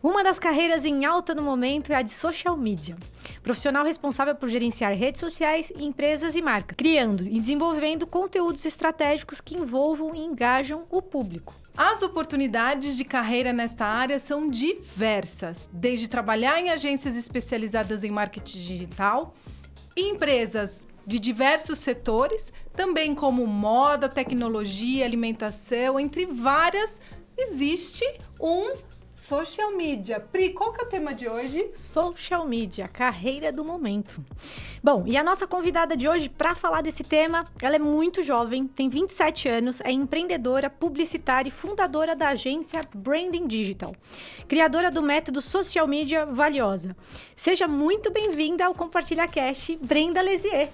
Uma das carreiras em alta no momento é a de social media. Profissional responsável por gerenciar redes sociais, empresas e marcas, criando e desenvolvendo conteúdos estratégicos que envolvam e engajam o público. As oportunidades de carreira nesta área são diversas, desde trabalhar em agências especializadas em marketing digital, empresas de diversos setores, também como moda, tecnologia, alimentação, entre várias, existe social media. Pri, qual que é o tema de hoje? Social media, carreira do momento. Bom, e a nossa convidada de hoje para falar desse tema, ela é muito jovem, tem 27 anos, é empreendedora, publicitária e fundadora da agência Branding Digital, criadora do método Social Media Valiosa. Seja muito bem-vinda ao Compartilha Cast, Brenda Lesier.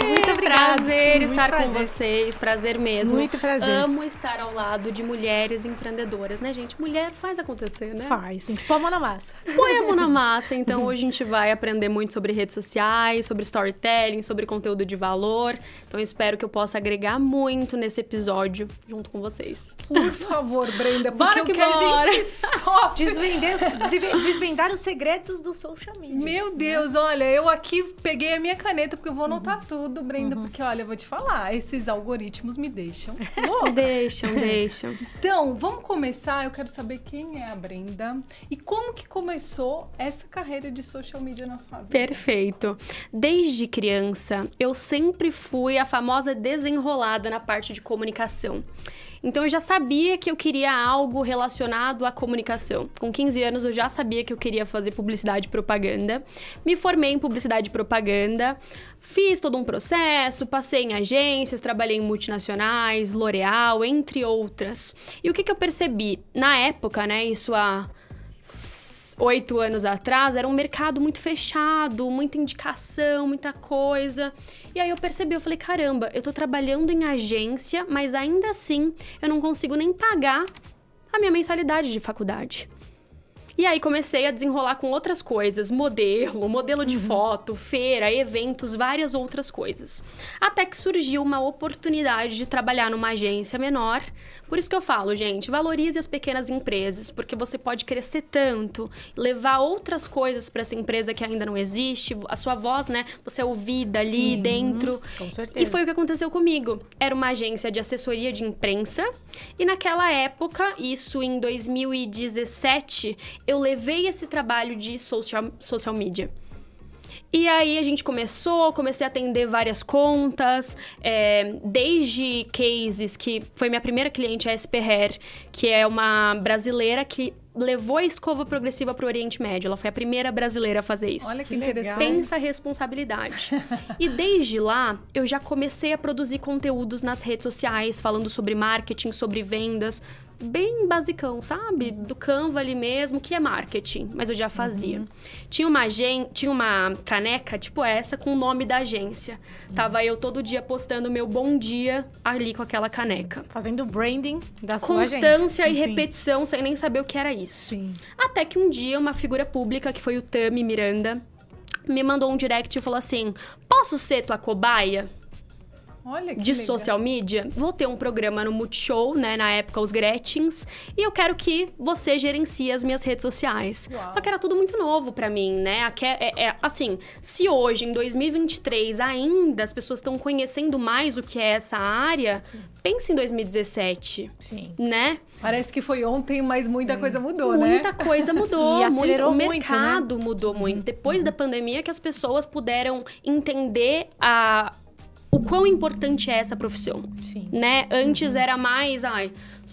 Muito obrigada. Prazer estar com vocês, prazer mesmo. Muito prazer. Amo estar ao lado de mulheres empreendedoras, né, gente? Mulher faz acontecer, né? Faz, tem que pôr a mão na massa. Põe a mão na massa. Então, hoje a gente vai aprender muito sobre redes sociais, sobre storytelling, sobre conteúdo de valor. Então, espero que eu possa agregar muito nesse episódio junto com vocês. Por favor, Brenda, porque o que bora. a gente sofre... Desvendar os segredos do social media. Meu Deus, olha, eu aqui peguei a minha caneta, porque eu vou anotar tudo, Brenda, porque, olha, eu vou te falar, esses algoritmos me deixam louca. Deixam. Então, vamos começar, eu quero saber quem é a Brenda e como que começou essa carreira de social media na sua vida. Perfeito. Desde criança, eu sempre fui a famosa desenrolada na parte de comunicação. Então, eu já sabia que eu queria algo relacionado à comunicação. Com 15 anos, eu já sabia que eu queria fazer publicidade e propaganda. Me formei em publicidade e propaganda, fiz todo um processo, passei em agências, trabalhei em multinacionais, L'Oréal, entre outras. E o que eu percebi? Na época, né, isso há 8 anos atrás, era um mercado muito fechado, muita indicação, muita coisa. E aí eu percebi, eu falei, caramba, eu tô trabalhando em agência, mas ainda assim eu não consigo nem pagar a minha mensalidade de faculdade. E aí comecei a desenrolar com outras coisas, modelo de foto, feira, eventos, várias outras coisas. Até que surgiu uma oportunidade de trabalhar numa agência menor. Por isso que eu falo, gente, valorize as pequenas empresas, porque você pode crescer tanto, levar outras coisas para essa empresa que ainda não existe, a sua voz, né, você é ouvida ali dentro. Com certeza. E foi o que aconteceu comigo. Era uma agência de assessoria de imprensa, e naquela época, isso em 2017, eu levei esse trabalho de social media. E aí a gente comecei a atender várias contas, desde cases que foi minha primeira cliente, a SP Hair, que é uma brasileira que levou a escova progressiva para o Oriente Médio. Ela foi a primeira brasileira a fazer isso. Olha que interessante. Pensa a responsabilidade. E desde lá, eu já comecei a produzir conteúdos nas redes sociais, falando sobre marketing, sobre vendas, bem basicão, sabe? Do Canva ali mesmo, que é marketing, mas eu já fazia. Tinha uma caneca, tipo essa, com o nome da agência. Tava eu todo dia postando meu bom dia ali com aquela caneca. Fazendo branding da sua agência. Constância e repetição, sem nem saber o que era isso. Sim. Até que um dia, uma figura pública, que foi o Tami Miranda, me mandou um direct e falou assim, posso ser tua cobaia? Olha que de legal. social media, vou ter um programa no Multishow, né, na época os Gretchens, e eu quero que você gerencie as minhas redes sociais. Uau. Só que era tudo muito novo pra mim, né, assim, se hoje, em 2023, ainda as pessoas estão conhecendo mais o que é essa área, pense em 2017, né? Parece que foi ontem, mas muita coisa mudou, né? Muita coisa mudou, E acelerou o muito, mercado mudou muito. Depois da pandemia que as pessoas puderam entender o quão importante é essa profissão, né? Antes era mais,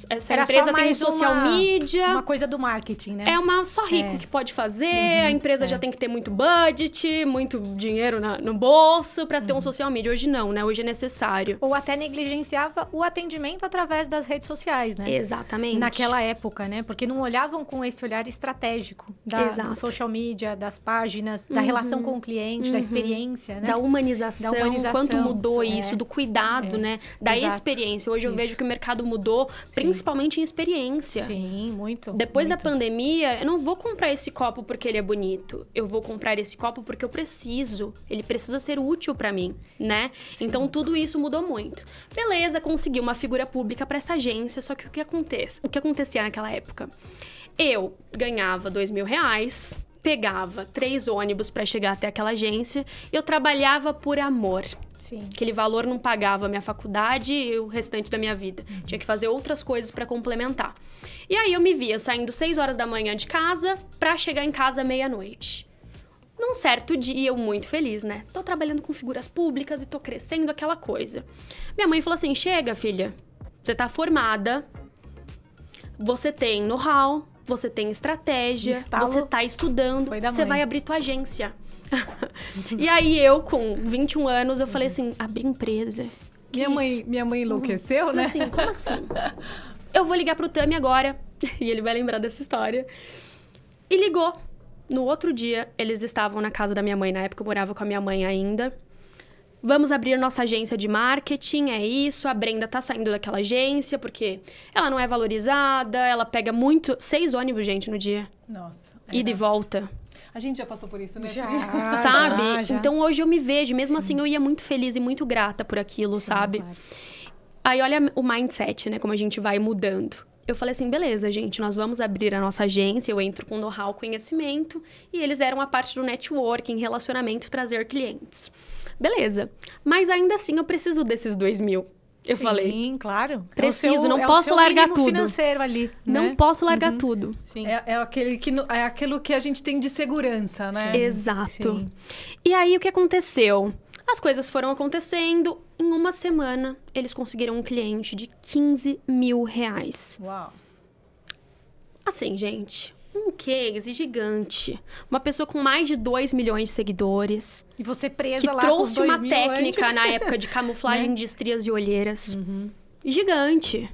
essa era empresa só tem mais social media. Uma coisa do marketing, né? É só rico que pode fazer, a empresa já tem que ter muito budget, muito dinheiro no bolso para ter um social media. Hoje não, né? Hoje é necessário. Ou até negligenciava o atendimento através das redes sociais, né? Exatamente. Naquela época, né? Porque não olhavam com esse olhar estratégico do social media, das páginas, da relação com o cliente, da experiência, né? Da humanização, quanto mudou isso, do cuidado, né? Da Exato. experiência. Hoje eu vejo que o mercado mudou, principalmente em experiência. Sim, muito. Depois da muito. pandemia, eu não vou comprar esse copo porque ele é bonito. Eu vou comprar esse copo porque eu preciso. Ele precisa ser útil pra mim, né? Sim. Então, tudo isso mudou muito. Beleza, consegui uma figura pública pra essa agência, só que o que acontecia naquela época? Eu ganhava R$2.000, pegava 3 ônibus pra chegar até aquela agência, e eu trabalhava por amor. Sim. Aquele valor não pagava a minha faculdade e o restante da minha vida. Tinha que fazer outras coisas pra complementar. E aí eu me via saindo 6 horas da manhã de casa pra chegar em casa meia-noite. Num certo dia, eu muito feliz, né? Tô trabalhando com figuras públicas e tô crescendo, aquela coisa. Minha mãe falou assim, chega, filha, você tá formada, você tem know-how, você tem estratégia, você tá estudando, você vai abrir tua agência. E aí eu, com 21 anos, eu falei assim, abrir empresa. Minha mãe enlouqueceu, né? Assim, como assim? Eu vou ligar pro Tami agora, e ele vai lembrar dessa história. E ligou. No outro dia, eles estavam na casa da minha mãe, na época eu morava com a minha mãe ainda. Vamos abrir nossa agência de marketing, é isso. A Brenda tá saindo daquela agência, porque ela não é valorizada, ela pega 6 ônibus, gente, no dia. Nossa. Ida e volta. A gente já passou por isso, né? Já. Sabe? Já. Então, hoje eu me vejo. Mesmo assim, eu ia muito feliz e muito grata por aquilo, sabe? Claro. Aí, olha o mindset, né? Como a gente vai mudando. Eu falei assim, beleza, gente, nós vamos abrir a nossa agência. Eu entro com know-how, conhecimento. E eles eram a parte do networking, relacionamento, trazer clientes. Beleza. Mas ainda assim, eu preciso desses 2.000. Eu falei. Sim, claro. Preciso, não posso largar tudo. Financeiro ali, Não né? posso largar tudo. Sim. É aquilo que a gente tem de segurança, né? Exato. Sim. E aí, o que aconteceu? As coisas foram acontecendo. Em uma semana, eles conseguiram um cliente de R$15.000. Uau. Assim, gente, um case gigante. Uma pessoa com mais de 2 milhões de seguidores. E você presa Que lá trouxe com os uma 2.000 técnica antes. na época de camuflagem Né? de estrias e olheiras. Gigante.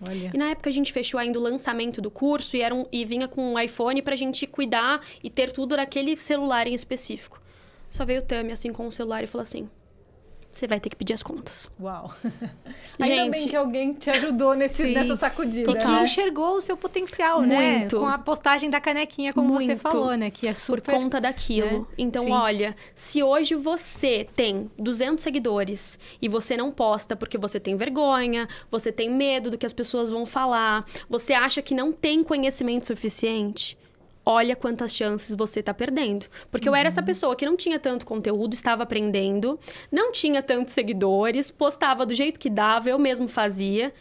Olha. E na época a gente fechou ainda o lançamento do curso e vinha com um iPhone pra gente cuidar e ter tudo naquele celular em específico. Só veio o Tami assim com o celular e falou assim: você vai ter que pedir as contas. Uau. Ainda bem Gente, que alguém te ajudou Sim. nessa sacudida. E que né? enxergou o seu potencial, né? Muito. Com a postagem da canequinha, como você Muito. falou, né? Que é por super... conta daquilo. né? Então, Sim. olha, se hoje você tem 200 seguidores e você não posta porque você tem vergonha, você tem medo do que as pessoas vão falar, você acha que não tem conhecimento suficiente, olha quantas chances você tá perdendo. Porque eu era essa pessoa que não tinha tanto conteúdo, estava aprendendo, não tinha tantos seguidores, postava do jeito que dava, eu mesmo fazia.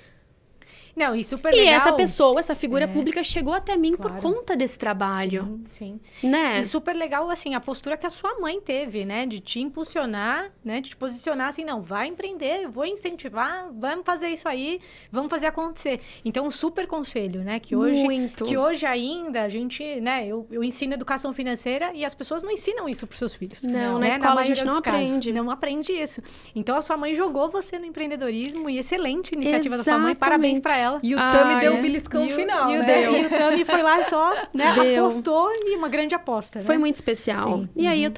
Não, e super E legal. essa pessoa, essa figura É. pública chegou até mim Claro. por conta desse trabalho, Sim. né? E super legal, assim, a postura que a sua mãe teve, né? De te impulsionar, né? De te posicionar assim, não, vai empreender, eu vou incentivar, vamos fazer isso aí, vamos fazer acontecer. Então, um super conselho, né? Que hoje, Muito. que hoje ainda a gente, né? Eu ensino educação financeira e as pessoas não ensinam isso para seus filhos. Não, né? na escola a maioria gente não dos casos. aprende. Não aprende isso. Então, a sua mãe jogou você no empreendedorismo e excelente iniciativa da sua mãe. Parabéns para ela. E o Tami deu é. o beliscão E o- final, e o, né? e o Tami foi lá só, né? Deu. Apostou e uma grande aposta, né? Foi muito especial. Sim. E aí eu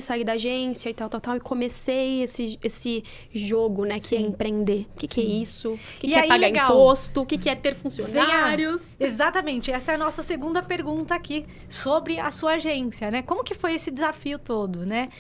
saí da agência e tal, e comecei esse jogo, né? Que é empreender. O que é isso? O E que é aí, pagar legal. imposto? O que é ter funcionários? Exatamente, essa é a nossa segunda pergunta aqui sobre a sua agência, né? Como que foi esse desafio todo, né?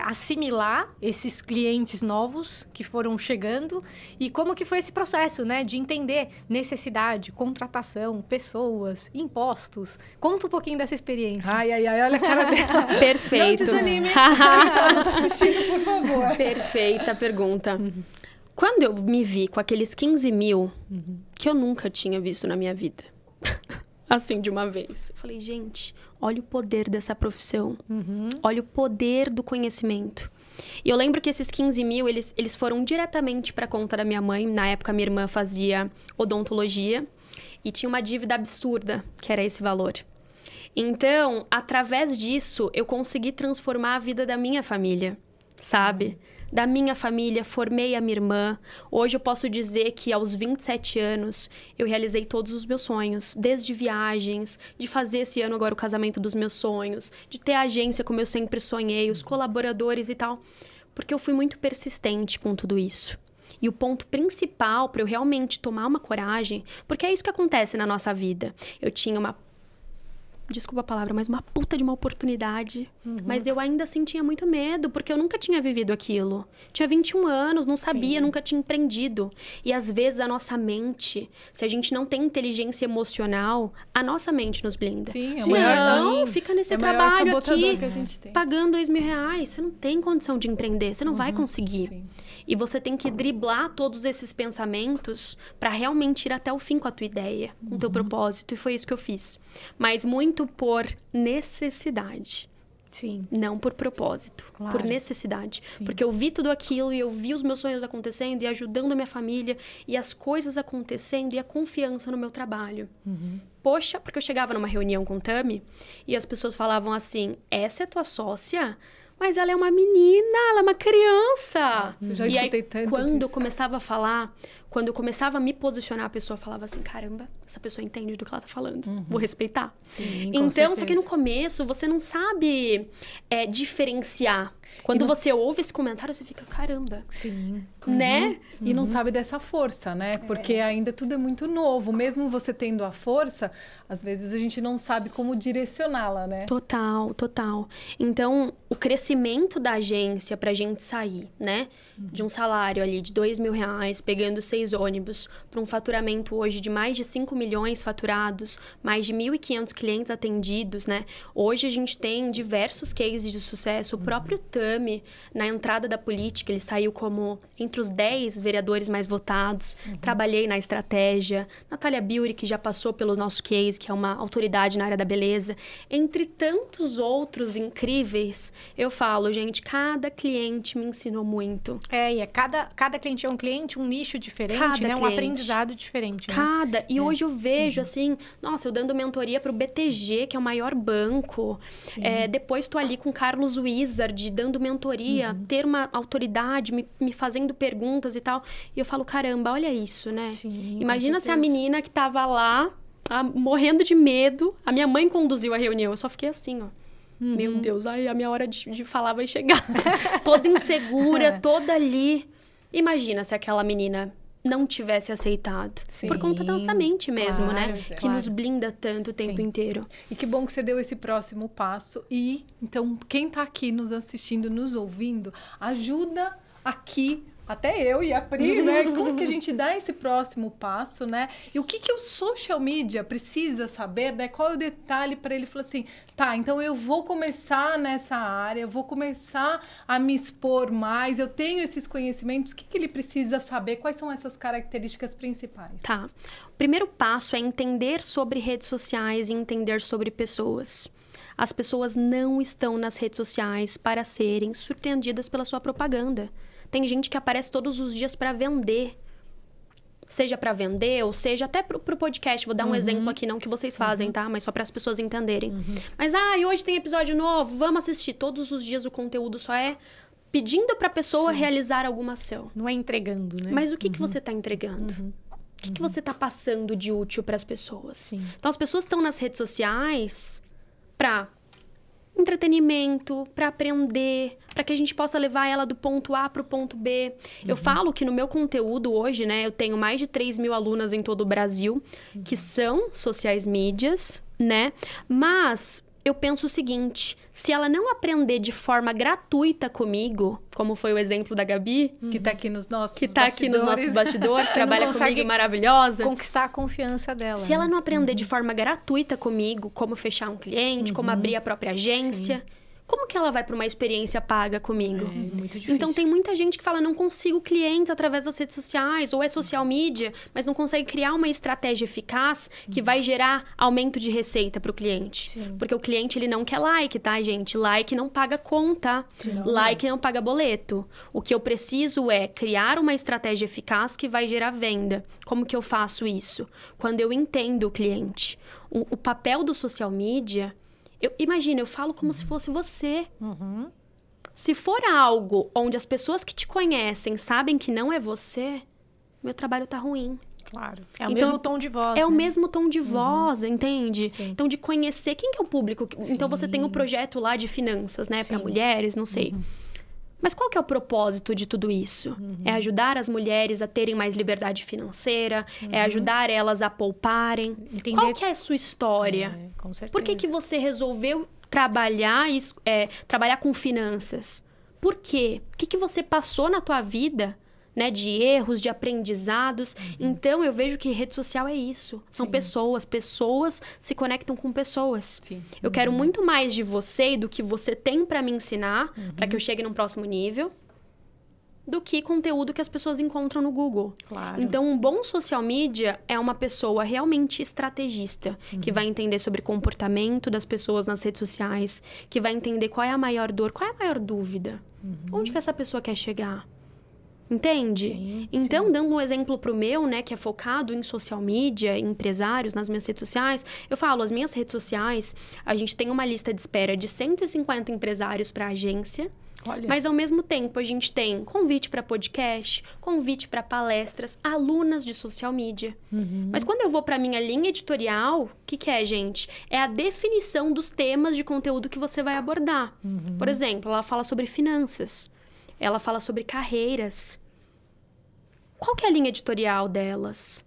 Assimilar esses clientes novos que foram chegando e como que foi esse processo, né? De entender necessidade, contratação, pessoas, impostos. Conta um pouquinho dessa experiência. Ai, olha a cara dela. Perfeito. Não desanime quem tá nos assistindo, por favor. Perfeita pergunta. Quando eu me vi com aqueles 15.000, que eu nunca tinha visto na minha vida, assim, de uma vez, eu falei, gente, olha o poder dessa profissão. Olha o poder do conhecimento. E eu lembro que esses 15.000, eles foram diretamente para conta da minha mãe. Na época, minha irmã fazia odontologia e tinha uma dívida absurda, que era esse valor. Então, através disso, eu consegui transformar a vida da minha família, sabe? Da minha família, formei a minha irmã. Hoje eu posso dizer que aos 27 anos eu realizei todos os meus sonhos, desde viagens, de fazer esse ano agora o casamento dos meus sonhos, de ter a agência como eu sempre sonhei, os colaboradores e tal, porque eu fui muito persistente com tudo isso. E o ponto principal para eu realmente tomar uma coragem, porque é isso que acontece na nossa vida. Eu tinha desculpa a palavra, mas uma puta de uma oportunidade. Mas eu ainda assim tinha muito medo, porque eu nunca tinha vivido aquilo. Tinha 21 anos, não sabia, nunca tinha empreendido. E às vezes a nossa mente, se a gente não tem inteligência emocional, a nossa mente nos blinda. Sim, Não, fica nesse trabalho aqui, que a gente tem. pagando R$2.000. Você não tem condição de empreender, você não vai conseguir. Sim. E você tem que driblar todos esses pensamentos para realmente ir até o fim com a tua ideia, com o teu propósito. E foi isso que eu fiz. Mas muito por necessidade. Sim. Não por propósito. Claro. Por necessidade. Sim. Porque eu vi tudo aquilo e eu vi os meus sonhos acontecendo e ajudando a minha família e as coisas acontecendo e a confiança no meu trabalho. Poxa, porque eu chegava numa reunião com o Tami e as pessoas falavam assim, essa é tua sócia? Mas ela é uma menina, ela é uma criança. Nossa, eu já e aí, escutei tanto quando eu disso. começava a falar, quando eu começava a me posicionar, a pessoa falava assim, caramba, essa pessoa entende do que ela tá falando. Vou respeitar. Sim, com Então, certeza. só que no começo, você não sabe diferenciar. Quando você ouve esse comentário, você fica, caramba, Sim. né? E não sabe dessa força, né? Porque ainda tudo é muito novo. Mesmo você tendo a força, às vezes a gente não sabe como direcioná-la, né? Total, total. Então, o crescimento da agência pra gente sair, né? De um salário ali de R$2.000, pegando 6 ônibus, para um faturamento hoje de mais de 5 milhões faturados, mais de 1.500 clientes atendidos, né? Hoje a gente tem diversos cases de sucesso. O próprio Tami, na entrada da política, ele saiu como entre os 10 vereadores mais votados. Trabalhei na estratégia. Natália Biuri, que já passou pelo nosso case, que é uma autoridade na área da beleza. Entre tantos outros incríveis, eu falo, gente, cada cliente me ensinou muito. E cada cliente é um cliente, um nicho diferente, Cada né? Um cliente. aprendizado diferente. Né? Cada. E hoje eu vejo, assim, nossa, eu dando mentoria pro BTG, que é o maior banco. Depois tô ali com o Carlos Wizard, dando mentoria, ter uma autoridade, me fazendo perguntas e tal. E eu falo, caramba, olha isso, né? Sim, Imagina com se a certeza. menina que tava lá, morrendo de medo. A minha mãe conduziu a reunião, eu só fiquei assim, ó. Meu Deus, aí a minha hora de falar vai chegar. Toda insegura, toda ali. Imagina se aquela menina não tivesse aceitado. Sim, Por conta da nossa mente mesmo, claro, né? Que claro. nos blinda tanto o tempo Sim. inteiro. E que bom que você deu esse próximo passo. E, então, quem tá aqui nos assistindo, nos ouvindo, ajuda aqui, até eu e a Pri, né? Como que a gente dá esse próximo passo, né? E o que o social media precisa saber, né? Qual é o detalhe para ele falar assim, tá, então eu vou começar nessa área, eu vou começar a me expor mais, eu tenho esses conhecimentos, o que ele precisa saber? Quais são essas características principais? Tá. O primeiro passo é entender sobre redes sociais e entender sobre pessoas. As pessoas não estão nas redes sociais para serem surpreendidas pela sua propaganda. Tem gente que aparece todos os dias para vender. Seja para vender, ou seja até pro podcast. Vou dar um exemplo aqui, não que vocês fazem, tá? Mas só para as pessoas entenderem. Mas, e hoje tem episódio novo, vamos assistir. Todos os dias o conteúdo só é pedindo para a pessoa realizar alguma ação. Não é entregando, né? Mas o que você está entregando? O que você está passando de útil para as pessoas? Sim. Então, as pessoas estão nas redes sociais para entretenimento, para aprender, para que a gente possa levar ela do ponto A para o ponto B. Eu falo que no meu conteúdo hoje, né, eu tenho mais de 3.000 alunas em todo o Brasil, que são sociais mídias, né? Mas eu penso o seguinte, se ela não aprender de forma gratuita comigo, como foi o exemplo da Gabi, Que tá aqui nos nossos que tá aqui nos nossos bastidores, trabalha consegue comigo, maravilhosa. Conquistar a confiança dela. Se ela não aprender de forma gratuita comigo, como fechar um cliente, como abrir a própria agência, como que ela vai para uma experiência paga comigo? É muito difícil. Então, tem muita gente que fala, não consigo clientes através das redes sociais, ou é social media, mas não consegue criar uma estratégia eficaz que vai gerar aumento de receita para o cliente. Sim. Porque o cliente, ele não quer like, tá, gente? Like não paga conta, like não paga boleto. O que eu preciso é criar uma estratégia eficaz que vai gerar venda. Como que eu faço isso? Quando eu entendo o cliente. O papel do social media... Imagina, eu falo como se fosse você. Se for algo onde as pessoas que te conhecem sabem que não é você, meu trabalho tá ruim. Claro. É o Então, mesmo tom de voz, É o né? mesmo tom de voz, entende? Sim. Então, de conhecer quem que é o público. Então, você tem um projeto lá de finanças, né? Para mulheres, não sei. Mas qual que é o propósito de tudo isso? É ajudar as mulheres a terem mais liberdade financeira? É ajudar elas a pouparem? Entender... Qual que é a sua história? Com certeza. Por que você resolveu trabalhar com finanças? Por quê? O que você passou na tua vida, né? De erros, de aprendizados. Então, eu vejo que rede social é isso. São pessoas. Pessoas se conectam com pessoas. Sim. Eu quero muito mais de você e do que você tem para me ensinar, para que eu chegue num próximo nível, do que conteúdo que as pessoas encontram no Google. Claro. Então, um bom social media é uma pessoa realmente estrategista, que vai entender sobre comportamento das pessoas nas redes sociais, que vai entender qual é a maior dor, qual é a maior dúvida. Onde que essa pessoa quer chegar? Entende? Sim, então, dando um exemplo pro meu, né, que é focado em social media, em empresários, nas minhas redes sociais, eu falo, as minhas redes sociais, a gente tem uma lista de espera de 150 empresários para agência, Olha. mas ao mesmo tempo a gente tem convite para podcast, convite para palestras, alunas de social media. Mas quando eu vou para minha linha editorial, o que é, gente? É a definição dos temas de conteúdo que você vai abordar. Por exemplo, ela fala sobre finanças. Ela fala sobre carreiras. Qual que é a linha editorial delas?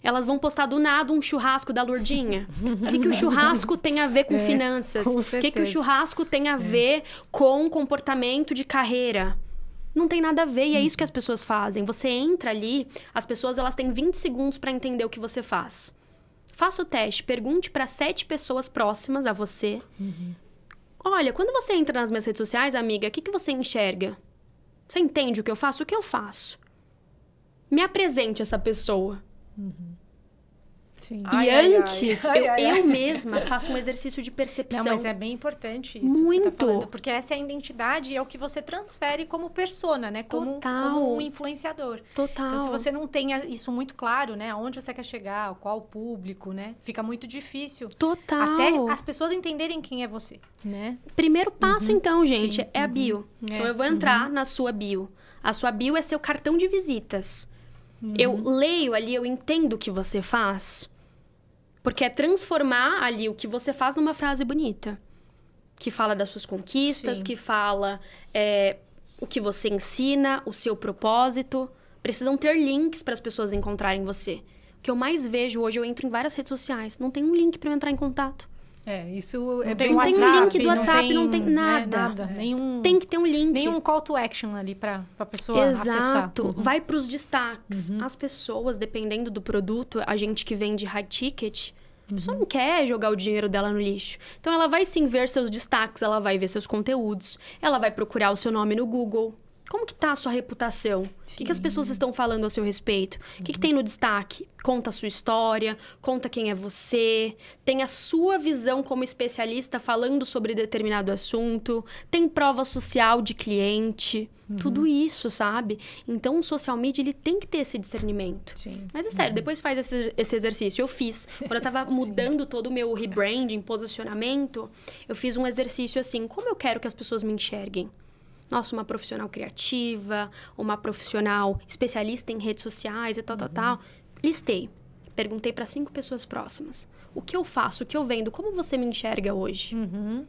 Elas vão postar do nada um churrasco da Lourdinha? O que o churrasco tem a ver com finanças? Com O certeza. que o churrasco tem a ver com comportamento de carreira? Não tem nada a ver e é isso que as pessoas fazem. Você entra ali, as pessoas elas têm 20 segundos para entender o que você faz. Faça o teste, pergunte para 7 pessoas próximas a você. Olha, quando você entra nas minhas redes sociais, amiga, o que você enxerga? Você entende o que eu faço? O que eu faço? Me apresente essa pessoa. Sim. Ai, E ai, antes, ai, ai, ai. eu mesma faço um exercício de percepção. Não, mas é bem importante isso que você Muito. tá falando, porque essa é a identidade e é o que você transfere como persona, né? Total. Como um influenciador. Total. Então, se você não tem isso muito claro, né? Aonde você quer chegar, qual o público, né? Fica muito difícil. Total. Até as pessoas entenderem quem é você, né? Primeiro passo, então, gente, Sim. é a bio. É. Então, eu vou entrar na sua bio. A sua bio é seu cartão de visitas. Eu leio ali, eu entendo o que você faz. Porque é transformar ali o que você faz numa frase bonita. Que fala das suas conquistas, Sim. que fala o que você ensina, o seu propósito. Precisam ter links para as pessoas encontrarem você. O que eu mais vejo hoje, eu entro em várias redes sociais. Não tem um link para eu entrar em contato. Isso é Não bem... Não tem um link do não WhatsApp, não tem né, nada. Nenhum, Tem que ter um link. nenhum call to action ali pra pessoa acessar. Exato. Vai para os destaques. As pessoas, dependendo do produto, a gente que vende high ticket, a pessoa não quer jogar o dinheiro dela no lixo. Então, ela vai sim ver seus destaques, ela vai ver seus conteúdos, ela vai procurar o seu nome no Google. Como que tá a sua reputação? O que as pessoas estão falando a seu respeito? O que tem no destaque? Conta a sua história, conta quem é você, tem a sua visão como especialista falando sobre determinado assunto, tem prova social de cliente, tudo isso, sabe? Então, o social media, ele tem que ter esse discernimento. Sim. Mas é sério, depois faz esse exercício. Eu fiz. Quando eu tava mudando todo o meu rebranding, posicionamento, eu fiz um exercício assim, como eu quero que as pessoas me enxerguem? Nossa, uma profissional criativa, uma profissional especialista em redes sociais e tal. Listei. Perguntei para 5 pessoas próximas. O que eu faço? O que eu vendo? Como você me enxerga hoje? Sim.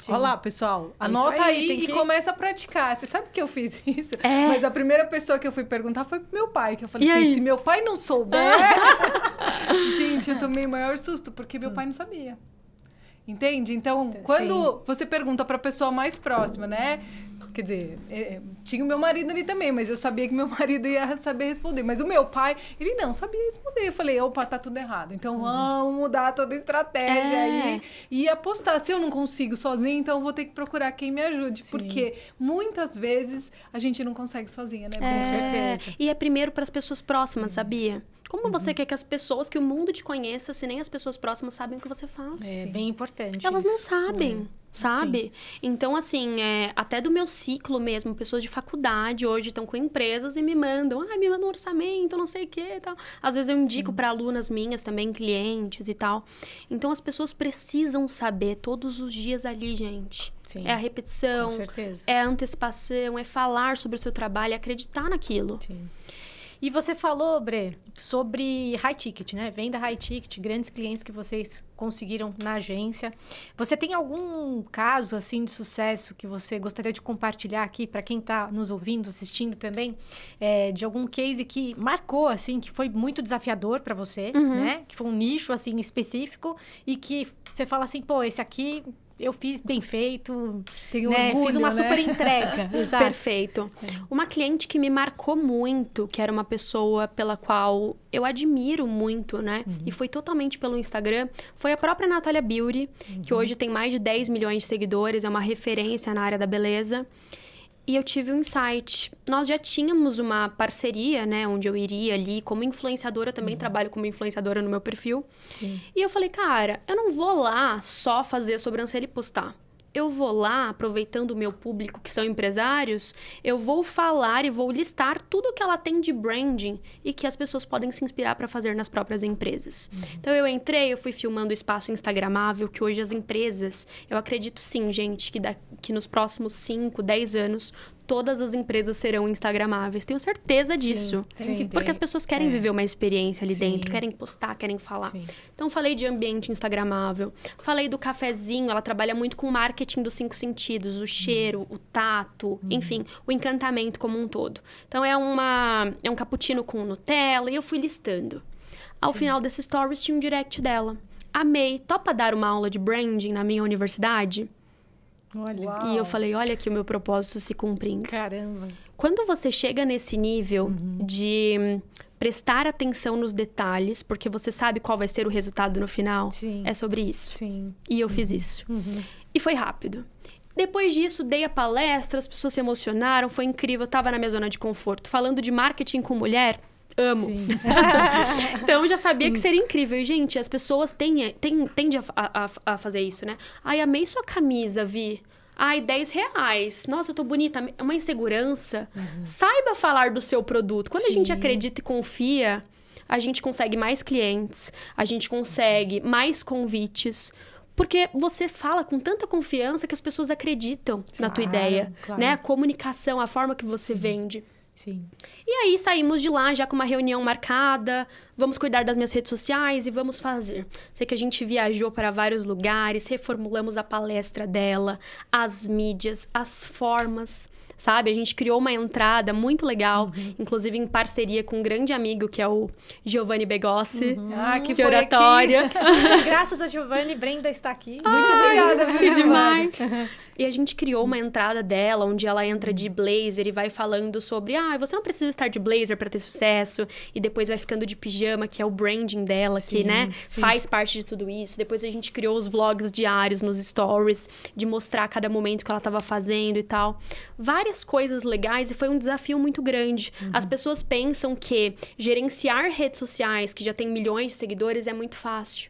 Olha lá, pessoal. É Anota isso aí, aí tem e que- começa a praticar. Você sabe que eu fiz isso? É. Mas a primeira pessoa que eu fui perguntar foi pro meu pai. Que eu falei E assim, aí? se meu pai não souber... Gente, eu tomei o maior susto, porque meu pai não sabia. Entende? Então, quando você pergunta pra pessoa mais próxima, né? Quer dizer, tinha o meu marido ali também, mas eu sabia que meu marido ia saber responder. Mas o meu pai, ele não sabia responder. Eu falei, opa, tá tudo errado. Então, vamos mudar toda a estratégia aí e apostar. Se eu não consigo sozinha, então eu vou ter que procurar quem me ajude. Sim. Porque muitas vezes a gente não consegue sozinha, né? Com certeza. E é primeiro para as pessoas próximas, sabia? Como você quer que as pessoas, que o mundo te conheça, se nem as pessoas próximas sabem o que você faz? É bem importante. Elas isso. não sabem, sabe? Então, assim, até do meu ciclo mesmo, pessoas de faculdade hoje estão com empresas e me mandam, me manda um orçamento, não sei o quê e tal. Às vezes eu indico para alunas minhas também, clientes e tal. Então, as pessoas precisam saber todos os dias ali, gente. Sim. É a repetição, Com certeza. é a antecipação, é falar sobre o seu trabalho, é acreditar naquilo. Sim. E você falou, Bre, sobre high ticket, né? Venda high ticket, grandes clientes que vocês conseguiram na agência. Você tem algum caso, assim, de sucesso que você gostaria de compartilhar aqui para quem está nos ouvindo, assistindo também, de algum case que marcou, assim, que foi muito desafiador para você, né? Que foi um nicho, assim, específico e que você fala assim, pô, esse aqui eu fiz bem feito, Tenho né? orgulho, Fiz uma né? super entrega. Exato. Perfeito. Uma cliente que me marcou muito, que era uma pessoa pela qual eu admiro muito, né? E foi totalmente pelo Instagram, foi a própria Natália Beauty, que hoje tem mais de 10 milhões de seguidores, é uma referência na área da beleza. E eu tive um insight. Nós já tínhamos uma parceria, né? Onde eu iria ali como influenciadora, também trabalho como influenciadora no meu perfil. Sim. E eu falei, cara, eu não vou lá só fazer a sobrancelha e postar. Eu vou lá, aproveitando o meu público, que são empresários, eu vou falar e vou listar tudo que ela tem de branding e que as pessoas podem se inspirar para fazer nas próprias empresas. Então, eu entrei, eu fui filmando o espaço instagramável, que hoje as empresas, eu acredito sim, gente, que nos próximos 5, 10 anos, todas as empresas serão instagramáveis. Tenho certeza disso. Tem que ter. Porque as pessoas querem viver uma experiência ali Sim. dentro, querem postar, querem falar. Sim. Então, falei de ambiente instagramável. Falei do cafezinho, ela trabalha muito com marketing dos 5 sentidos. O cheiro, o tato, enfim, o encantamento como um todo. Então, é um cappuccino com Nutella e eu fui listando. Ao final desse stories, tinha um direct dela. Amei. Topa dar uma aula de branding na minha universidade? Olha. Uau. E eu falei, olha aqui o meu propósito se cumprindo. Caramba. Quando você chega nesse nível de prestar atenção nos detalhes, porque você sabe qual vai ser o resultado no final, Sim. é sobre isso. Sim. E eu fiz isso. E foi rápido. Depois disso, dei a palestra, as pessoas se emocionaram, foi incrível, eu tava na minha zona de conforto. Falando de marketing com mulher, amo. Sim. Então, eu já sabia que seria incrível. E, gente, as pessoas tendem a fazer isso, né? Ai, amei sua camisa, Vi. Ai, R$10. Nossa, eu tô bonita. É uma insegurança. Saiba falar do seu produto. Quando a gente Sim. acredita e confia, a gente consegue mais clientes, a gente consegue mais convites. Porque você fala com tanta confiança que as pessoas acreditam na tua Claro, ideia. claro. Né? A comunicação, a forma que você vende. Sim. E aí, saímos de lá já com uma reunião marcada, vamos cuidar das minhas redes sociais e vamos fazer. Sei que a gente viajou para vários lugares, reformulamos a palestra dela, as mídias, as formas, sabe? A gente criou uma entrada muito legal, inclusive em parceria com um grande amigo, que é o Giovanni Begossi, Ah, que de foi oratória. aqui. Graças a Giovanni, Brenda está aqui. Muito obrigada, viu, Que Giovana? demais! E a gente criou uma entrada dela, onde ela entra de blazer e vai falando sobre... você não precisa estar de blazer para ter sucesso. E depois vai ficando de pijama, que é o branding dela, Sim, que, né, sim. faz parte de tudo isso. Depois a gente criou os vlogs diários nos stories, de mostrar cada momento que ela estava fazendo e tal. Várias coisas legais e foi um desafio muito grande. As pessoas pensam que gerenciar redes sociais, que já tem milhões de seguidores, é muito fácil.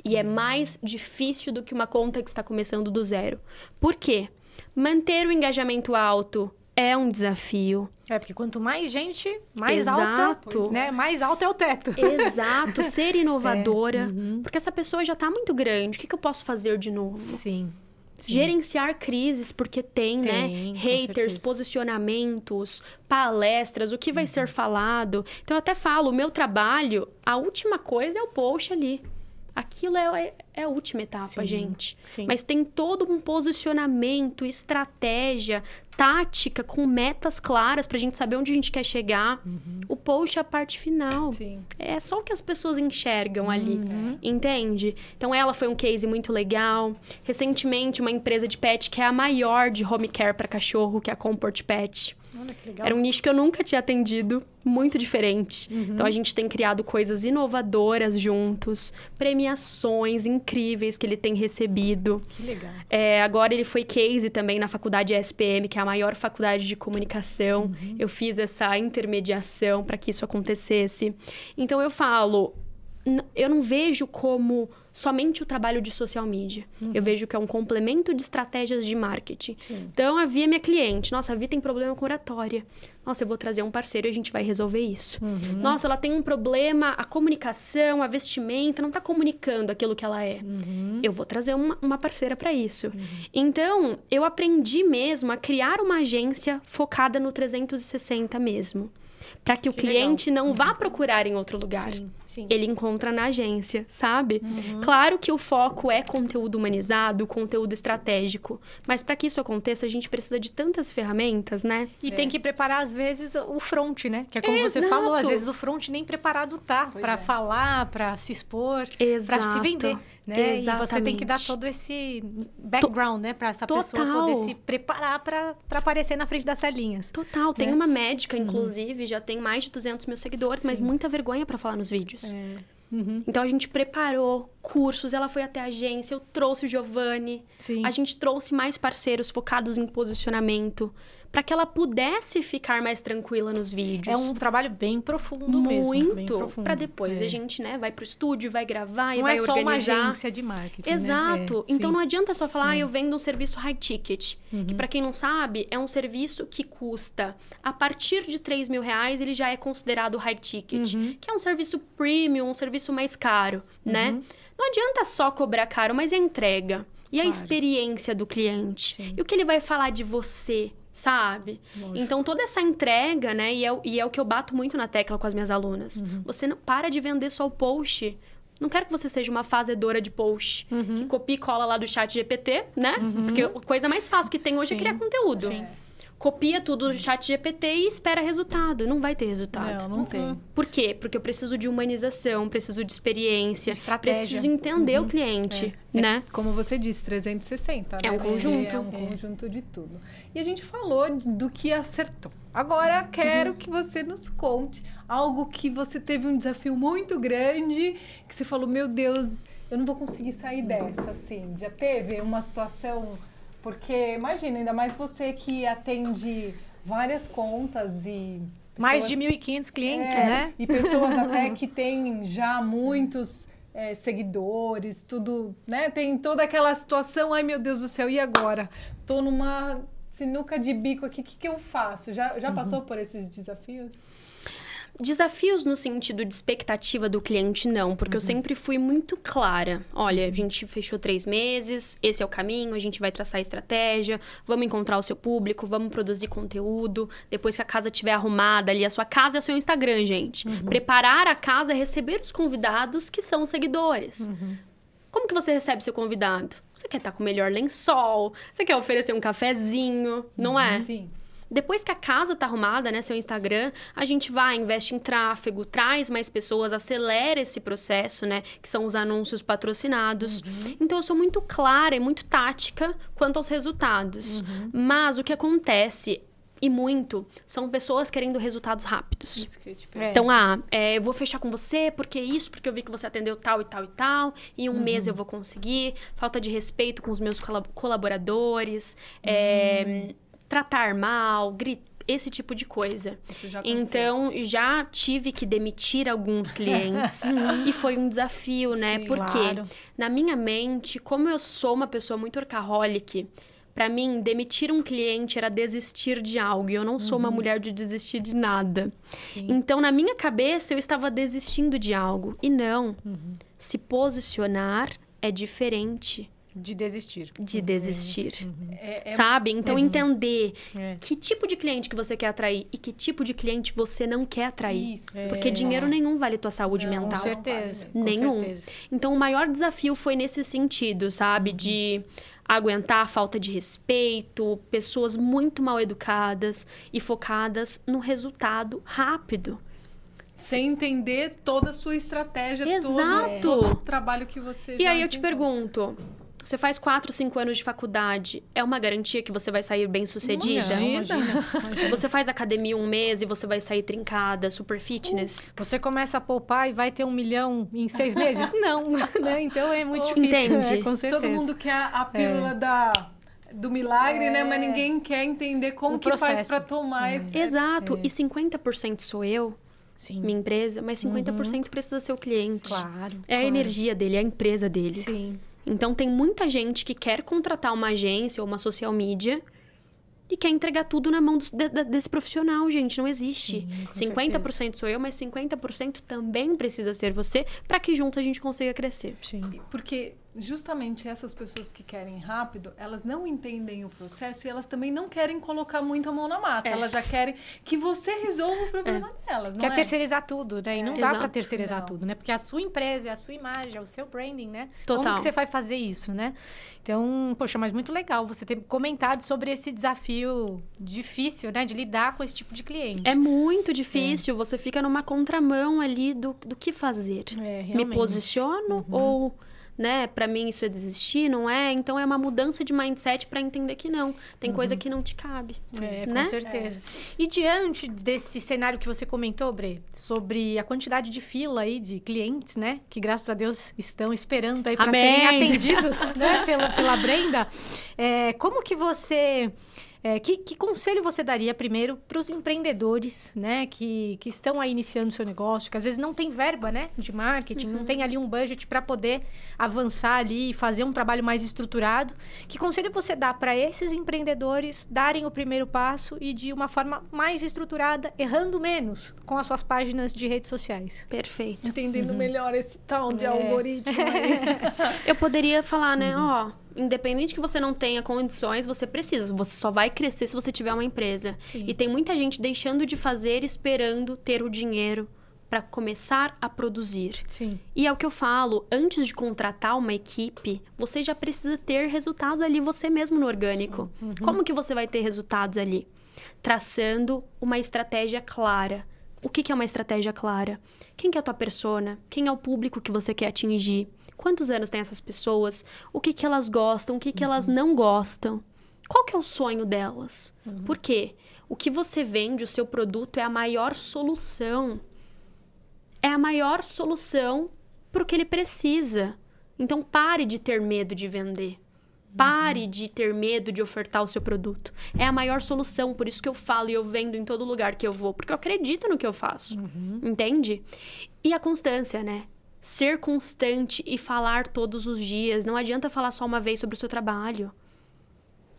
E é mais difícil do que uma conta que está começando do zero. Por quê? Manter o engajamento alto é um desafio. É, porque quanto mais gente, mais Exato. alta, né? Mais alto é o teto. Exato, ser inovadora. Porque essa pessoa já está muito grande. O que eu posso fazer de novo? Sim. Gerenciar crises, porque tem, né? Tem, com Haters, certeza. posicionamentos, palestras, o que vai ser falado. Então, eu até falo, o meu trabalho, a última coisa é o post ali. Aquilo é a última etapa, Sim, gente. sim. Mas tem todo um posicionamento, estratégia, tática, com metas claras pra gente saber onde a gente quer chegar. O post é a parte final. Sim. É só o que as pessoas enxergam ali, entende? Então, ela foi um case muito legal. Recentemente, uma empresa de pet que é a maior de home care para cachorro, que é a Comfort Pet. Olha que legal. Era um nicho que eu nunca tinha atendido, muito diferente. Então, a gente tem criado coisas inovadoras juntos, premiações incríveis que ele tem recebido. Que legal. Agora, ele foi case também na faculdade SPM, que é a maior faculdade de comunicação. Eu fiz essa intermediação para que isso acontecesse. Então, eu falo, eu não vejo como somente o trabalho de social media. Eu vejo que é um complemento de estratégias de marketing. Sim. Então, a Vi é minha cliente. Nossa, a Vi tem problema com oratória. Nossa, eu vou trazer um parceiro e a gente vai resolver isso. Nossa, ela tem um problema, a comunicação, a vestimenta, não tá comunicando aquilo que ela é. Eu vou trazer uma parceira para isso. Então, eu aprendi mesmo a criar uma agência focada no 360 mesmo. para que o cliente não vá procurar em outro lugar. Sim. Ele encontra na agência, sabe? Claro que o foco é conteúdo humanizado, conteúdo estratégico. Mas para que isso aconteça, a gente precisa de tantas ferramentas, né? E tem que preparar, às vezes, o front, né? Que é como você falou, às vezes o front nem preparado tá para falar, para se expor, para se vender, né? E você tem que dar todo esse background, né? Para essa pessoa poder se preparar para aparecer na frente das telinhas. Total. Tem uma médica, inclusive, já tem mais de 200 mil seguidores, mas muita vergonha para falar nos vídeos. Então, a gente preparou cursos, ela foi até a agência, eu trouxe o Giovanni. A gente trouxe mais parceiros focados em posicionamento, para que ela pudesse ficar mais tranquila nos vídeos. É um trabalho bem profundo mesmo. Muito. Para depois a gente, né, vai pro estúdio, vai gravar e vai organizar. Não é só uma agência de marketing, Exato. Né? Então, não adianta só falar, eu vendo um serviço high ticket. Que, para quem não sabe, é um serviço que custa, a partir de R$3.000, ele já é considerado high ticket. Que é um serviço premium, um serviço mais caro, né? Não adianta só cobrar caro, mas é a entrega. E a experiência do cliente. E o que ele vai falar de você, sabe? Lógico. Então, toda essa entrega, né? E é o que eu bato muito na tecla com as minhas alunas. Você não para de vender só o post. Não quero que você seja uma fazedora de post. Que copia e cola lá do chat GPT, né? Porque a coisa mais fácil que tem hoje é criar conteúdo. Copia tudo do chat GPT e espera resultado. Não vai ter resultado. Não tem. Por quê? Porque eu preciso de humanização, preciso de experiência. Estratégia. Preciso entender o cliente, né? Como você disse, 360, né? É um conjunto. É um conjunto de tudo. E a gente falou do que acertou. Agora, quero que você nos conte algo que você teve um desafio muito grande, que você falou, meu Deus, eu não vou conseguir sair dessa, assim. Já teve uma situação... Porque, imagina, ainda mais você que atende várias contas e... Mais de 1.500 clientes, né? E pessoas até que têm já muitos seguidores, tudo, né? Tem toda aquela situação, ai meu Deus do céu, e agora? Tô numa sinuca de bico aqui, o que eu faço? Já passou por esses desafios? Desafios no sentido de expectativa do cliente, não. Porque eu sempre fui muito clara. Olha, a gente fechou 3 meses, esse é o caminho, a gente vai traçar a estratégia, vamos encontrar o seu público, vamos produzir conteúdo. Depois que a casa estiver arrumada ali, a sua casa é o seu Instagram, gente. Preparar a casa é receber os convidados que são os seguidores. Como que você recebe seu convidado? Você quer estar com o melhor lençol, você quer oferecer um cafezinho, não é? Sim. Depois que a casa tá arrumada, né, seu Instagram, a gente vai, investe em tráfego, traz mais pessoas, acelera esse processo, né, que são os anúncios patrocinados. Então, eu sou muito clara e muito tática quanto aos resultados. Mas o que acontece, e muito, são pessoas querendo resultados rápidos. Isso que eu te pergunto. Então, eu vou fechar com você, porque porque eu vi que você atendeu tal e tal e tal, e em um mês eu vou conseguir. Falta de respeito com os meus colaboradores, tratar mal, esse tipo de coisa. Isso já aconteceu. Então, já tive que demitir alguns clientes. E foi um desafio, né? Sim, Porque na minha mente, como eu sou uma pessoa muito workaholic, pra mim, demitir um cliente era desistir de algo. E eu não sou uma mulher de desistir de nada. Então, na minha cabeça, eu estava desistindo de algo. E não. Se posicionar é diferente de desistir. Sabe? Então, entender que tipo de cliente que você quer atrair e que tipo de cliente você não quer atrair. Isso. Porque dinheiro nenhum vale tua saúde mental. Com certeza. Nenhum. Com certeza. Então, o maior desafio foi nesse sentido, sabe? De aguentar a falta de respeito, pessoas muito mal educadas e focadas no resultado rápido. Sem entender toda a sua estratégia, Exato. todo o trabalho que você E aí eu te pergunto, você faz 4, 5 anos de faculdade, é uma garantia que você vai sair bem-sucedida? Imagina. Você faz academia 1 mês e você vai sair trincada, super fitness? Você começa a poupar e vai ter 1 milhão em 6 meses? Não, né? Então é muito difícil. Entende? Com certeza. Todo mundo quer a pílula do milagre, né? Mas ninguém quer entender como que faz para tomar. Exato. E 50% sou eu, Sim. minha empresa, mas 50% precisa ser o cliente. Claro. É a energia dele, é a empresa dele. Sim. Então, tem muita gente que quer contratar uma agência ou uma social media e quer entregar tudo na mão desse profissional, gente. Não existe. Sim, 50% sou eu, mas 50% também precisa ser você para que junto a gente consiga crescer. Sim. Porque justamente essas pessoas que querem rápido, elas não entendem o processo e elas também não querem colocar muito a mão na massa. Elas já querem que você resolva o problema delas, não Quer terceirizar tudo, né? E não dá para Exato. terceirizar tudo, né? Porque a sua empresa, a sua imagem, o seu branding, né? Total. Como que você vai fazer isso, né? Então, poxa, mas muito legal você ter comentado sobre esse desafio difícil, né? De lidar com esse tipo de cliente. É muito difícil, você fica numa contramão ali do que fazer. Me Realmente. posiciono ou, né, pra mim isso é desistir, não é? Então é uma mudança de mindset pra entender que não. Tem coisa que não te cabe, É, né? com certeza. E diante desse cenário que você comentou, Bre, sobre a quantidade de fila aí de clientes, né? Que graças a Deus estão esperando aí para serem Amém. atendidos, né? Pela Brenda. Como que você... Que conselho você daria primeiro para os empreendedores, né, que estão aí iniciando seu negócio, que às vezes não tem verba, né, de marketing, não tem ali um budget para poder avançar ali e fazer um trabalho mais estruturado? Que conselho você dá para esses empreendedores darem o primeiro passo e de uma forma mais estruturada, errando menos com as suas páginas de redes sociais? Perfeito. Entendendo melhor esse tal de algoritmo aí. Eu poderia falar, né, independente que você não tenha condições, você precisa. Você só vai crescer se você tiver uma empresa. Sim. E tem muita gente deixando de fazer, esperando ter o dinheiro para começar a produzir. Sim. E é o que eu falo, antes de contratar uma equipe, você já precisa ter resultados ali você mesmo no orgânico. Como que você vai ter resultados ali? Traçando uma estratégia clara. O que é uma estratégia clara? Quem que é a tua persona? Quem é o público que você quer atingir? Quantos anos tem essas pessoas? O que elas gostam? O que elas não gostam? Qual que é o sonho delas? Por quê? O que você vende, o seu produto, é a maior solução. É a maior solução para o que ele precisa. Então, pare de ter medo de vender. Pare de ter medo de ofertar o seu produto. É a maior solução, por isso que eu falo e eu vendo em todo lugar que eu vou. Porque eu acredito no que eu faço. Entende? E a constância, né? Ser constante e falar todos os dias. Não adianta falar só uma vez sobre o seu trabalho.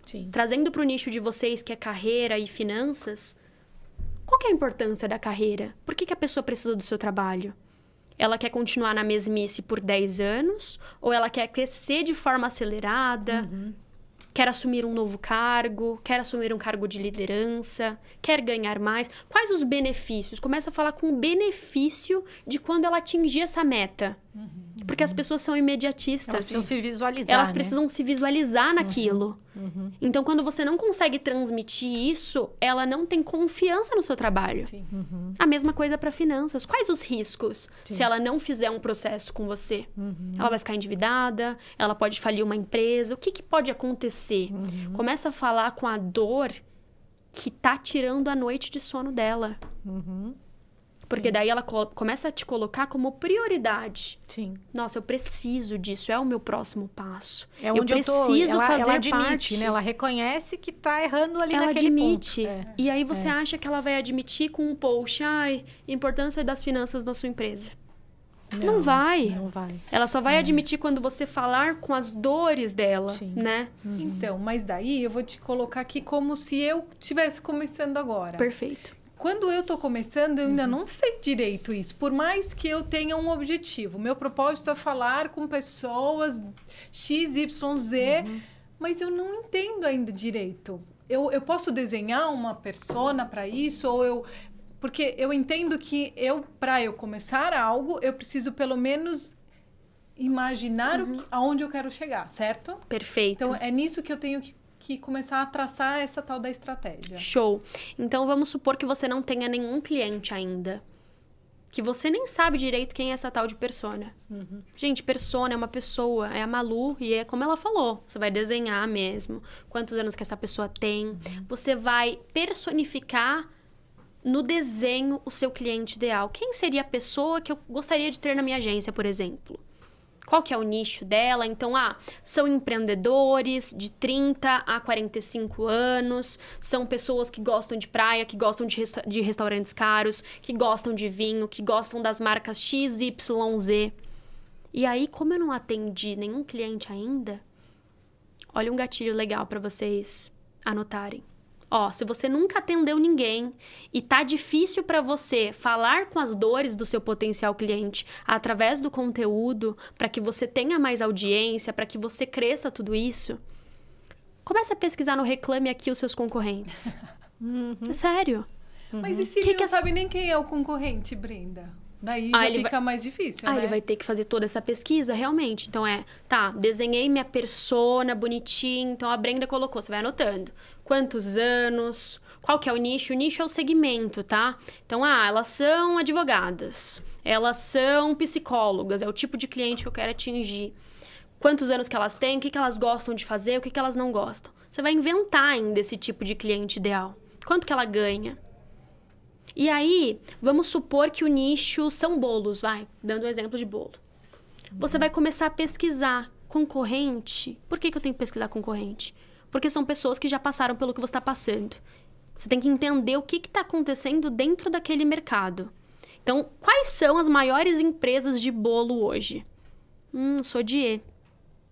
Sim. Trazendo para o nicho de vocês, que é carreira e finanças, qual que é a importância da carreira? Por que a pessoa precisa do seu trabalho? Ela quer continuar na mesmice por 10 anos? Ou ela quer crescer de forma acelerada? Quer assumir um novo cargo? Quer assumir um cargo de liderança? Quer ganhar mais? Quais os benefícios? Começa a falar com o benefício de quando ela atingir essa meta. Porque as pessoas são imediatistas. Elas precisam se visualizar, Elas né? precisam se visualizar naquilo. Então, quando você não consegue transmitir isso, ela não tem confiança no seu trabalho. Sim. A mesma coisa para finanças. Quais os riscos se ela não fizer um processo com você? Ela vai ficar endividada? Ela pode falir uma empresa? O que pode acontecer? Começa a falar com a dor que tá tirando a noite de sono dela. Porque daí ela começa a te colocar como prioridade. Sim. Nossa, eu preciso disso, é o meu próximo passo. É onde eu preciso fazer ela admite, parte. né? Ela reconhece que tá errando ali Ela naquele admite. ponto. E aí você acha que ela vai admitir com um post, importância das finanças da sua empresa. Não vai. Não vai. Ela só vai admitir quando você falar com as dores dela, Sim. né? Então, mas daí eu vou te colocar aqui como se eu estivesse começando agora. Perfeito. Quando eu tô começando, eu ainda não sei direito isso. Por mais que eu tenha um objetivo. Meu propósito é falar com pessoas X, Y, Z, mas eu não entendo ainda direito. Eu posso desenhar uma persona para isso? Porque eu entendo que para eu começar algo, eu preciso pelo menos imaginar aonde eu quero chegar, certo? Perfeito. Então, é nisso que eu tenho que começar a traçar essa tal da estratégia. Show. Então, vamos supor que você não tenha nenhum cliente ainda. Que você nem sabe direito quem é essa tal de persona. Gente, persona é uma pessoa, é a Malu, e é como ela falou. Você vai desenhar mesmo. Quantos anos que essa pessoa tem. Você vai personificar no desenho o seu cliente ideal. Quem seria a pessoa que eu gostaria de ter na minha agência, por exemplo? Qual que é o nicho dela? Então, são empreendedores de 30 a 45 anos, são pessoas que gostam de praia, que gostam de restaurantes caros, que gostam de vinho, que gostam das marcas XYZ. E aí, como eu não atendi nenhum cliente ainda, olha um gatilho legal para vocês anotarem. Ó, se você nunca atendeu ninguém e tá difícil para você falar com as dores do seu potencial cliente através do conteúdo, para que você tenha mais audiência, para que você cresça tudo isso, comece a pesquisar no Reclame Aqui os seus concorrentes. É sério. Mas e se ele não sabe nem quem é o concorrente, Brenda? Daí já fica mais difícil, né? Ele vai ter que fazer toda essa pesquisa, realmente. Então desenhei minha persona bonitinha, então a Brenda colocou, você vai anotando. Quantos anos, qual que é o nicho? O nicho é o segmento, tá? Então, elas são advogadas, elas são psicólogas, é o tipo de cliente que eu quero atingir. Quantos anos que elas têm, o que que elas gostam de fazer, o que que elas não gostam. Você vai inventar ainda esse tipo de cliente ideal. Quanto que ela ganha? E aí, vamos supor que o nicho são bolos, dando um exemplo de bolo. Você vai começar a pesquisar concorrente. Por que eu tenho que pesquisar concorrente? Porque são pessoas que já passaram pelo que você está passando. Você tem que entender o que está acontecendo dentro daquele mercado. Então, quais são as maiores empresas de bolo hoje? Sodier.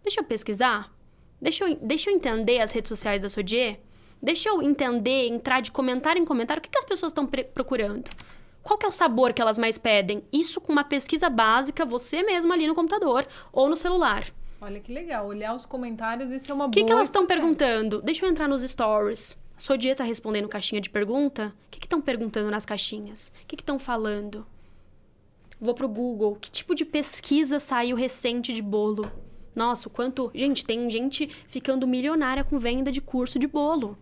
Deixa eu pesquisar. Deixa eu entender as redes sociais da Sodier. Deixa eu entender, entrar de comentário em comentário, o que as pessoas estão procurando? Qual que é o sabor que elas mais pedem? Isso com uma pesquisa básica, você mesmo ali no computador ou no celular. Olha que legal, olhar os comentários, isso é uma boa... O que elas estão perguntando? Deixa eu entrar nos stories. A Sodier tá respondendo caixinha de pergunta? O que estão perguntando nas caixinhas? O que estão falando? Vou pro Google. Que tipo de pesquisa saiu recente de bolo? Nossa, o quanto... Gente, tem gente ficando milionária com venda de curso de bolo.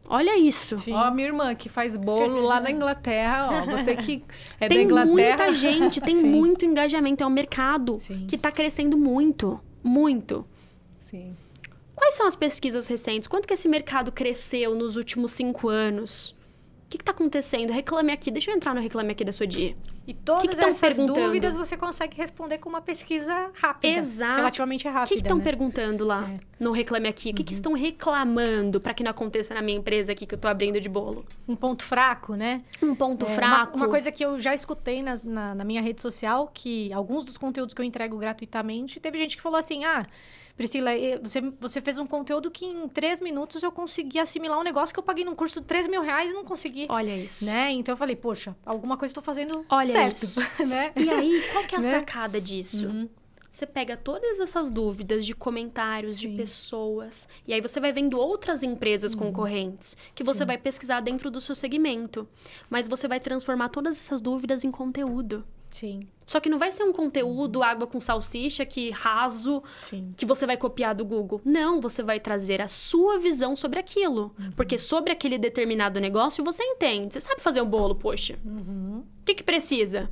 Olha isso. Ó, a minha irmã que faz bolo lá na Inglaterra, ó. Você que é da Tem Inglaterra... muita gente, tem muito engajamento. É um mercado que tá crescendo muito. Muito. Sim. Quais são as pesquisas recentes? Quanto que esse mercado cresceu nos últimos 5 anos? O que está acontecendo? Reclame Aqui. Deixa eu entrar no Reclame Aqui da Sodier. E todas essas dúvidas você consegue responder com uma pesquisa rápida. Exato. Relativamente rápida. O que estão perguntando lá no Reclame Aqui? O que estão reclamando para que não aconteça na minha empresa aqui que eu estou abrindo de bolo? Um ponto fraco, né? Um ponto fraco. Uma coisa que eu já escutei na minha rede social, que alguns dos conteúdos que eu entrego gratuitamente, teve gente que falou assim, Priscila, você fez um conteúdo que em 3 minutos eu consegui assimilar um negócio que eu paguei num curso de 3 mil reais e não consegui. Olha isso. Né? Então eu falei, poxa, alguma coisa estou fazendo certo. Isso. Né? E aí, qual que é a sacada disso? Você pega todas essas dúvidas de comentários de pessoas, e aí você vai vendo outras empresas concorrentes que você vai pesquisar dentro do seu segmento. Mas você vai transformar todas essas dúvidas em conteúdo. Sim. Só que não vai ser um conteúdo água com salsicha, que raso, que você vai copiar do Google. Não, você vai trazer a sua visão sobre aquilo. Porque sobre aquele determinado negócio, você entende. Você sabe fazer um bolo, poxa. O que precisa?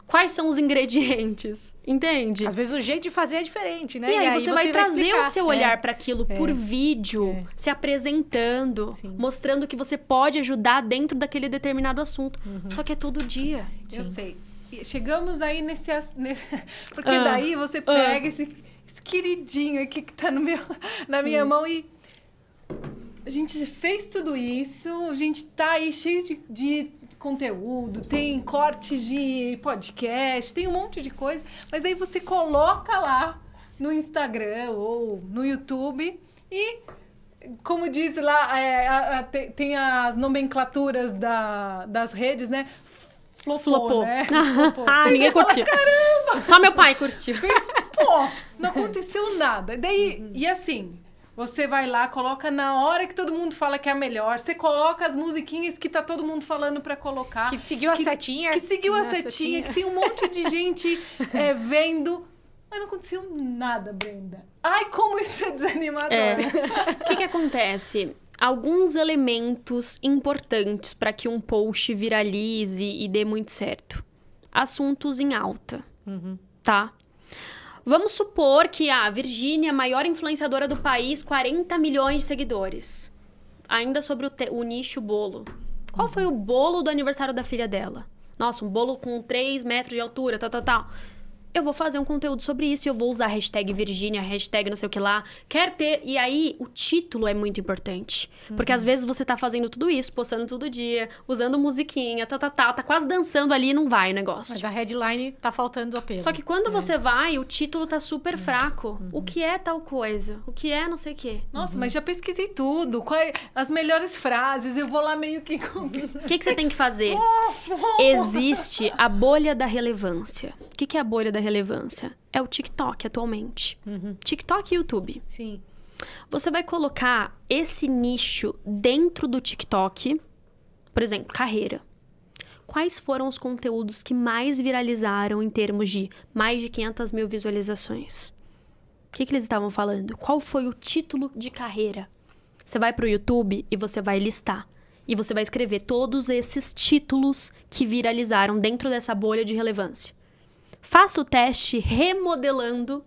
Quais são os ingredientes? Entende? Às vezes o jeito de fazer é diferente, né? E aí você vai trazer o seu olhar para aquilo por vídeo, se apresentando, mostrando que você pode ajudar dentro daquele determinado assunto. Só que é todo dia. Eu sei. Chegamos aí nesse porque daí você pega esse queridinho aqui que tá na minha mão e a gente fez tudo isso, a gente tá aí cheio de conteúdo, tem cortes de podcast, tem um monte de coisa, mas daí você coloca lá no Instagram ou no YouTube e, como diz lá, tem as nomenclaturas das redes, né? Flopou, né? Flopou. Ninguém curtiu. Caramba! Só meu pai curtiu. Não aconteceu nada. Daí, e assim, você vai lá, coloca na hora que todo mundo fala que é a melhor, você coloca as musiquinhas que tá todo mundo falando pra colocar. Que seguiu a setinha. Que seguiu a setinha, que tem um monte de gente vendo. Mas não aconteceu nada, Brenda. Ai, como isso é desanimador. O que acontece? Alguns elementos importantes para que um post viralize e dê muito certo. Assuntos em alta, tá? Vamos supor que a Virgínia, a maior influenciadora do país, 40 milhões de seguidores. Ainda sobre o nicho bolo. Qual foi o bolo do aniversário da filha dela? Nossa, um bolo com 3 metros de altura, tal. eu vou fazer um conteúdo sobre isso e eu vou usar a hashtag Virgínia, hashtag não sei o que lá. Quer ter... E aí, o título é muito importante. Porque às vezes você tá fazendo tudo isso, postando todo dia, usando musiquinha, tá quase dançando ali e não vai o negócio. Mas a headline tá faltando apelo. Só que quando você vai, o título tá super fraco. O que é tal coisa? O que é não sei o quê? Nossa, mas já pesquisei tudo. As melhores frases, eu vou lá meio que... O que você tem que fazer? Existe a bolha da relevância. O que é a bolha da relevância? É o TikTok atualmente. TikTok e YouTube. Sim. Você vai colocar esse nicho dentro do TikTok. Por exemplo, carreira. Quais foram os conteúdos que mais viralizaram em termos de mais de 500 mil visualizações? O que eles estavam falando? Qual foi o título de carreira? Você vai para o YouTube e você vai listar. E você vai escrever todos esses títulos que viralizaram dentro dessa bolha de relevância. Faça o teste remodelando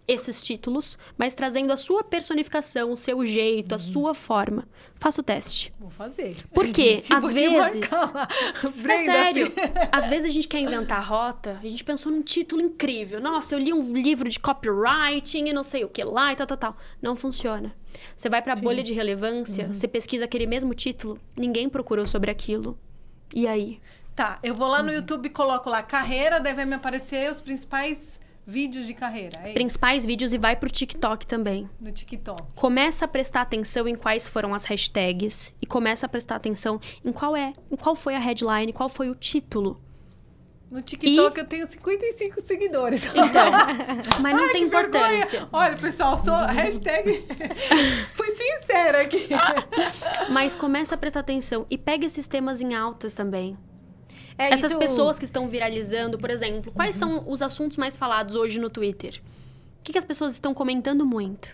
esses títulos, mas trazendo a sua personificação, o seu jeito, a sua forma. Faça o teste. Vou fazer. Porque, às vezes... Brenda, É sério. Às vezes a gente quer inventar rota, a gente pensou num título incrível. Nossa, eu li um livro de copywriting e não sei o que lá e tal. Não funciona. Você vai pra bolha de relevância, você pesquisa aquele mesmo título, ninguém procurou sobre aquilo. E aí? Tá, eu vou lá no YouTube e coloco lá carreira, daí vai me aparecer os principais vídeos de carreira. É Principais vídeos e vai pro TikTok também. no TikTok. Começa a prestar atenção em quais foram as hashtags e começa a prestar atenção em qual foi a headline, qual foi o título. No TikTok eu tenho 55 seguidores. Então, mas não tem que importância. vergonha. Olha, pessoal, sou hashtag... Fui sincera aqui. Mas começa a prestar atenção e pega esses temas em altas também. É, Essas pessoas que estão viralizando, por exemplo, quais são os assuntos mais falados hoje no Twitter? O que as pessoas estão comentando muito?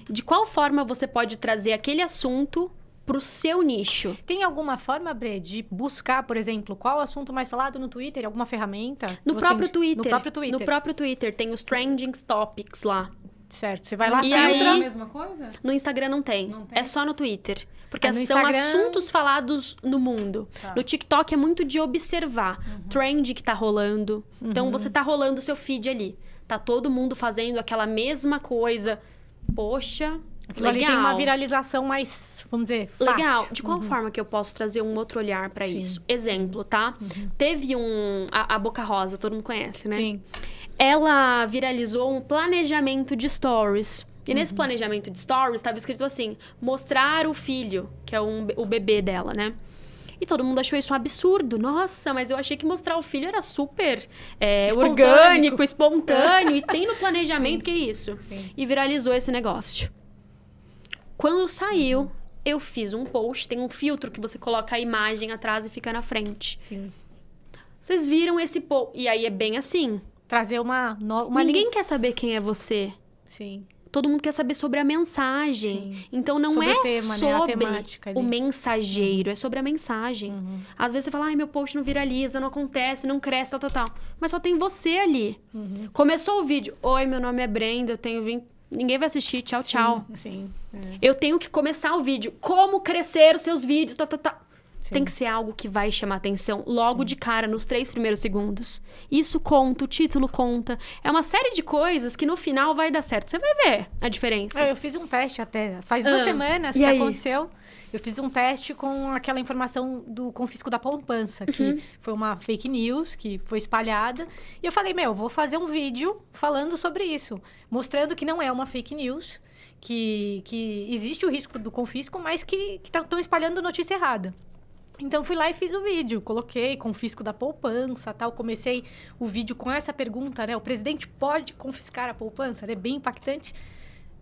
De qual forma você pode trazer aquele assunto pro seu nicho? Tem alguma forma, Bre, de buscar, por exemplo, qual o assunto mais falado no Twitter? Alguma ferramenta? No próprio Twitter. No próprio Twitter. No próprio Twitter. Tem os trending topics lá. Certo. Você vai lá, E Filtra aí- a mesma coisa? No Instagram não tem. Não tem? É só no Twitter. Porque No são Instagram- assuntos falados no mundo. Tá. No TikTok é muito de observar. Trend que tá rolando. Então, você tá rolando o seu feed ali. Tá todo mundo fazendo aquela mesma coisa. Poxa, Aquilo ali legal. tem uma viralização mais, vamos dizer, fácil. Legal. De qual forma que eu posso trazer um outro olhar pra isso? Exemplo, tá? Teve a Boca Rosa, todo mundo conhece, né? Sim. Ela viralizou um planejamento de stories. E nesse planejamento de stories estava escrito assim: mostrar o filho, que é o bebê dela, né? E todo mundo achou isso um absurdo. Nossa, mas eu achei que mostrar o filho era super Espontâneo. orgânico, espontâneo. E tem no planejamento, que é isso? Sim. E viralizou esse negócio. Quando saiu, eu fiz um post. Tem um filtro que você coloca a imagem atrás e fica na frente. Sim. Vocês viram esse post? E aí é bem assim. Trazer uma Ninguém linha. quer saber quem é você. Sim. Todo mundo quer saber sobre a mensagem. Sim. Então, não Sobre é o tema, né? A sobre temática ali. o mensageiro. É sobre a mensagem. Às vezes você fala, ai, meu post não viraliza, não acontece, não cresce, tal. Mas só tem você ali. Começou o vídeo. Oi, meu nome é Brenda, eu tenho 20... Ninguém vai assistir, tchau, tchau. Sim. Eu tenho que começar o vídeo. Como crescer os seus vídeos, tal. Tem que ser algo que vai chamar atenção logo de cara, nos 3 primeiros segundos. Isso conta, o título conta. É uma série de coisas que no final vai dar certo. Você vai ver a diferença. Eu fiz um teste até, faz 2 semanas E que aí? aconteceu. Eu fiz um teste com aquela informação do confisco da poupança, que foi uma fake news que foi espalhada. E eu falei, vou fazer um vídeo falando sobre isso, mostrando que não é uma fake news, que existe o risco do confisco, mas que estão espalhando notícia errada. Então, fui lá e fiz o vídeo. Coloquei confisco da poupança, tal. Comecei o vídeo com essa pergunta, né? O presidente pode confiscar a poupança? É bem impactante.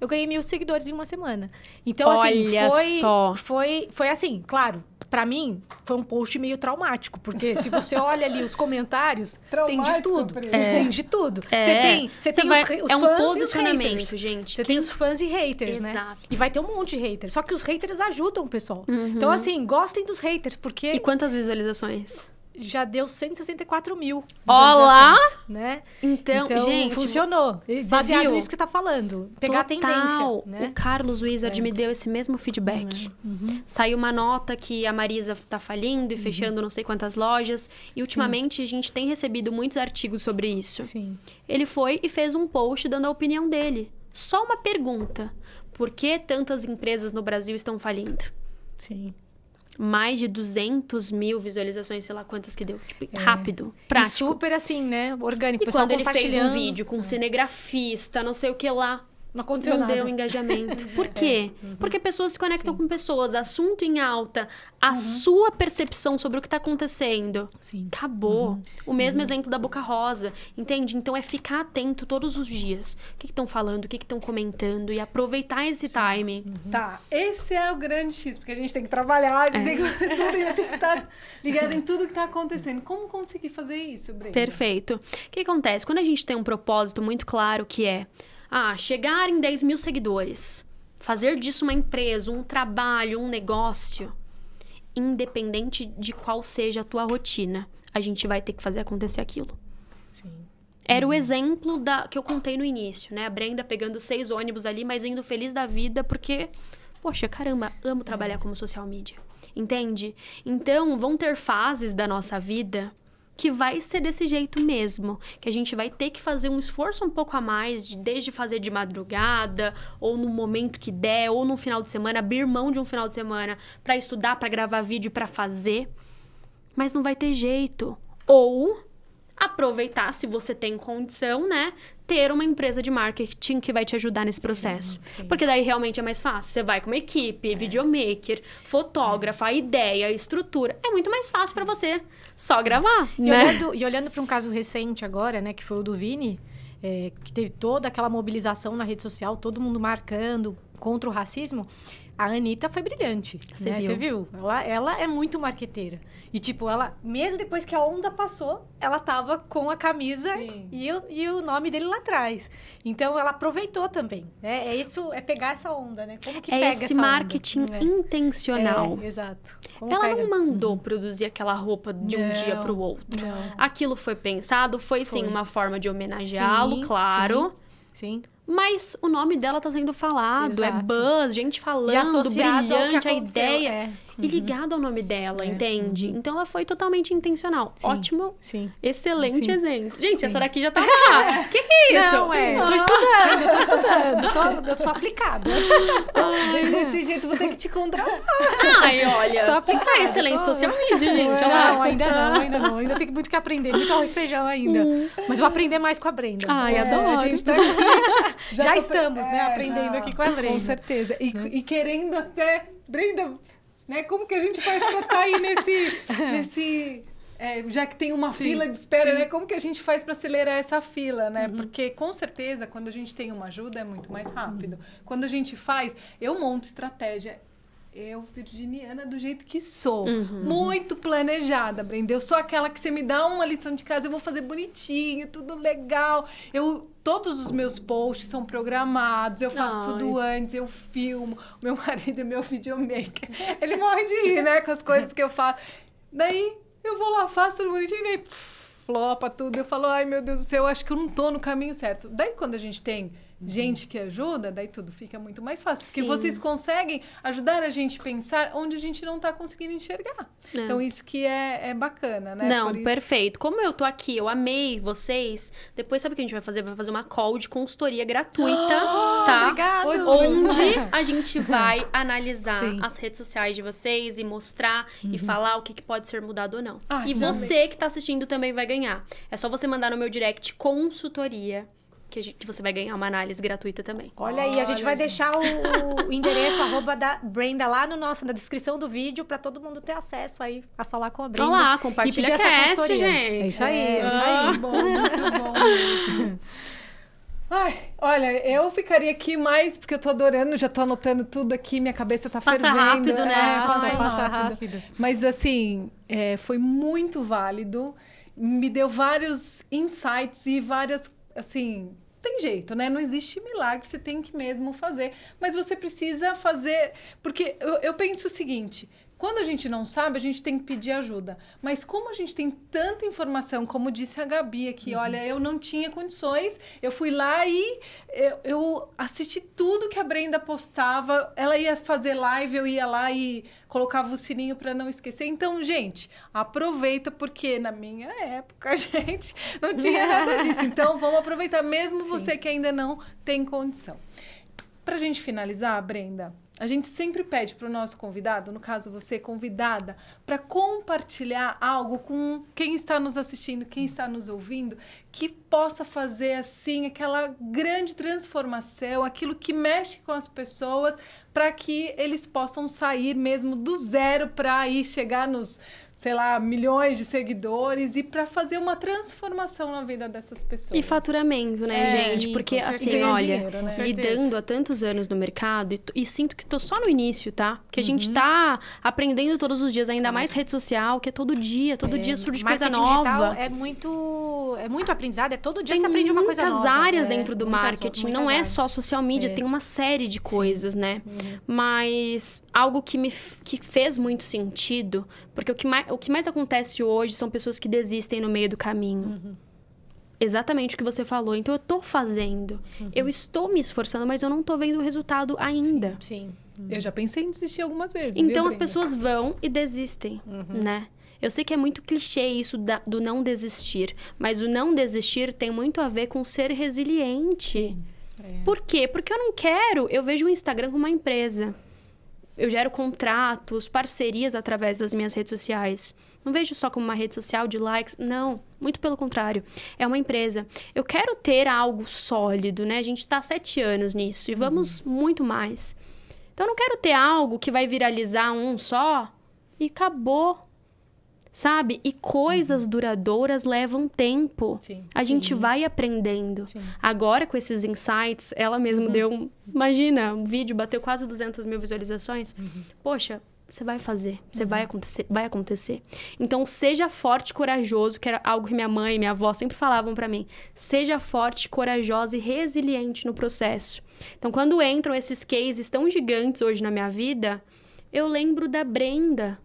Eu ganhei 1.000 seguidores em uma semana. Então, Olha assim, só. foi assim, claro. Pra mim, foi um post meio traumático. Porque se você olha ali os comentários, tem de Traumático, tudo. Pri. Tem de tudo. É. Você tem Você os vai- os é um fãs e os posicionamento, haters. gente. Você tem os fãs e haters, né? Exato. E vai ter um monte de haters. Só que os haters ajudam o pessoal. Então, assim, gostem dos haters, porque... E quantas visualizações? já deu 164 mil Olá! visualizações, né? Então, gente, funcionou. Baseado nisso que você tá falando. Pegar a tendência, né? O Carlos Wizard me deu esse mesmo feedback. Saiu uma nota que a Marisa tá falindo e fechando não sei quantas lojas. E ultimamente a gente tem recebido muitos artigos sobre isso. Sim. Ele foi e fez um post dando a opinião dele. Só uma pergunta. Por que tantas empresas no Brasil estão falindo? Sim. Mais de 200 mil visualizações, sei lá quantas que deu. Tipo, rápido, prático. E super assim, né? Orgânico. E pessoal quando ele fez um compartilhando. vídeo com um cinegrafista, não sei o que lá, Não aconteceu não nada. deu engajamento. Por quê? Porque pessoas se conectam com pessoas, assunto em alta, a sua percepção sobre o que está acontecendo. Sim. Acabou. O mesmo exemplo da Boca Rosa, entende? Então é ficar atento todos os dias. O que estão falando, o que estão comentando e aproveitar esse timing. Tá, esse é o grande X, porque a gente tem que trabalhar, a gente tem que fazer tudo e tem que estar ligado em tudo que está acontecendo. Como conseguir fazer isso, Brenda? Perfeito. O que acontece? Quando a gente tem um propósito muito claro que é chegar em 10 mil seguidores, fazer disso uma empresa, um trabalho, um negócio, independente de qual seja a tua rotina, a gente vai ter que fazer acontecer aquilo. Sim. Era o exemplo que eu contei no início, né? A Brenda pegando 6 ônibus ali, mas indo feliz da vida, porque, poxa, caramba, amo trabalhar como social media. Entende? Então, vão ter fases da nossa vida que vai ser desse jeito mesmo. Que a gente vai ter que fazer um esforço um pouco a mais, desde fazer de madrugada, ou no momento que der, ou no final de semana, abrir mão de um final de semana para estudar, para gravar vídeo, para fazer. Mas não vai ter jeito. Ou aproveitar, se você tem condição, né? Ter uma empresa de marketing que vai te ajudar nesse processo. Sim. Porque daí realmente é mais fácil. Você vai com uma equipe, videomaker, fotógrafa, a ideia, a estrutura. É muito mais fácil para você só gravar, né? E olhando para um caso recente agora, né? Que foi o do Vini, que teve toda aquela mobilização na rede social, todo mundo marcando contra o racismo. A Anitta foi brilhante. Você viu? Ela é muito marqueteira. E, tipo, ela, mesmo depois que a onda passou, ela tava com a camisa e o nome dele lá atrás. Então, ela aproveitou também. Né? É pegar essa onda, né? Como que pega essa onda? Esse marketing intencional. Exato. Ela não mandou produzir aquela roupa de um dia para o outro. Não. Aquilo foi pensado, foi sim uma forma de homenageá-lo, Sim, claro. Sim. Mas o nome dela tá sendo falado, Exato. é buzz, gente falando, brilhante, a ideia. E ligado ao nome dela, entende? Então ela foi totalmente intencional. Sim. Ótimo. Sim. Excelente exemplo. Gente, essa daqui já tá. Que é isso? Não, eu tô estudando. Eu sou aplicada. Desse jeito, vou ter que te contratar. Ai, olha. Só aplicada. Excelente social media, gente. Olha lá. Não, ainda não. Ainda tem muito que aprender. Muito arroz e feijão ainda. Mas vou aprender mais com a Brenda. Ai, adoro. A gente tá aqui. Já estamos, né? Aprendendo aqui com a Brenda. Com certeza. E querendo até... Brenda, né? Como que a gente faz pra estar aí nesse já que tem uma fila de espera, né? Como que a gente faz para acelerar essa fila, né? Porque, com certeza, quando a gente tem uma ajuda, é muito mais rápido. Quando a gente faz... Eu monto estratégia. Eu, virginiana, do jeito que sou. Muito planejada, Brenda. Eu sou aquela que você me dá uma lição de casa, eu vou fazer bonitinho, tudo legal. Todos os meus posts são programados, eu faço tudo antes, eu filmo. O meu marido é meu videomaker. Ele morre de rir, né? Com as coisas que eu faço. Daí, eu vou lá, faço tudo bonitinho, e daí flopa tudo. Eu falo, ai, meu Deus do céu, eu acho que eu não tô no caminho certo. Daí, quando a gente tem gente que ajuda, daí tudo fica muito mais fácil. Porque vocês conseguem ajudar a gente a pensar onde a gente não tá conseguindo enxergar. Então, isso que é bacana, né? Não, perfeito. Como eu tô aqui, eu amei vocês. Depois, sabe o que a gente vai fazer? Vai fazer uma call de consultoria gratuita, tá? Obrigada! Onde a gente vai analisar as redes sociais de vocês e mostrar e falar o que pode ser mudado ou não. E você que tá assistindo também vai ganhar. É só você mandar no meu direct consultoria, que você vai ganhar uma análise gratuita também. Olha aí, a gente vai deixar o endereço da Brenda lá na descrição do vídeo para todo mundo ter acesso aí a falar com a Brenda. Olha lá, compartilha essa cast, consultoria. gente. É isso aí, isso aí. Muito bom mesmo. Ai, olha, eu ficaria aqui mais, porque eu tô adorando, já tô anotando tudo aqui, minha cabeça tá fervendo. Passa rápido, né? Passa rápido. Mas assim, foi muito válido, me deu vários insights e várias, assim... Tem jeito, né? Não existe milagre, você tem que mesmo fazer. Mas você precisa fazer... Porque eu penso o seguinte, Quando a gente não sabe, a gente tem que pedir ajuda. Mas como a gente tem tanta informação, como disse a Gabi aqui, olha, eu não tinha condições, eu fui lá e eu assisti tudo que a Brenda postava, ela ia fazer live, eu ia lá e colocava o sininho para não esquecer. Então, gente, aproveita, porque na minha época, gente, não tinha nada disso. Então, vamos aproveitar, mesmo você que ainda não tem condição. Pra gente finalizar, Brenda, a gente sempre pede para o nosso convidado, no caso você convidada, para compartilhar algo com quem está nos assistindo, quem está nos ouvindo, que possa fazer, assim, aquela grande transformação, aquilo que mexe com as pessoas, para que eles possam sair mesmo do zero para ir chegar nos, sei lá, milhões de seguidores e para fazer uma transformação na vida dessas pessoas. E faturamento, né, gente? Porque, assim, olha, dinheiro, né? lidando há tantos anos no mercado, e sinto que tô só no início, tá? Porque a gente tá aprendendo todos os dias, ainda mais rede social, que é todo dia surge coisa nova. É muito aprendizado, todo dia você aprende uma coisa nova. Tem muitas áreas dentro do marketing, não é só social media, tem uma série de coisas, né? Mas algo que fez muito sentido, porque o que mais acontece hoje são pessoas que desistem no meio do caminho. Exatamente o que você falou. Então, eu tô fazendo. Eu estou me esforçando, mas eu não tô vendo o resultado ainda. Sim. Eu já pensei em desistir algumas vezes. Então, as pessoas vão e desistem, né? Eu sei que é muito clichê isso do não desistir. Mas o não desistir tem muito a ver com ser resiliente. Por quê? Porque eu não quero... Eu vejo o Instagram como uma empresa. Eu gero contratos, parcerias através das minhas redes sociais. Não vejo só como uma rede social de likes. Não, muito pelo contrário. É uma empresa. Eu quero ter algo sólido, né? A gente está há 7 anos nisso e vamos muito mais. Então, eu não quero ter algo que vai viralizar um só e acabou. Sabe? E coisas duradouras levam tempo. Sim. A gente vai aprendendo. Sim. Agora, com esses insights, ela mesma deu... Imagina, um vídeo bateu quase 200 mil visualizações. Poxa, você vai fazer. Você vai acontecer. Então, seja forte e corajoso, que era algo que minha mãe e minha avó sempre falavam pra mim. Seja forte, corajosa e resiliente no processo. Então, quando entram esses cases tão gigantes hoje na minha vida, eu lembro da Brenda...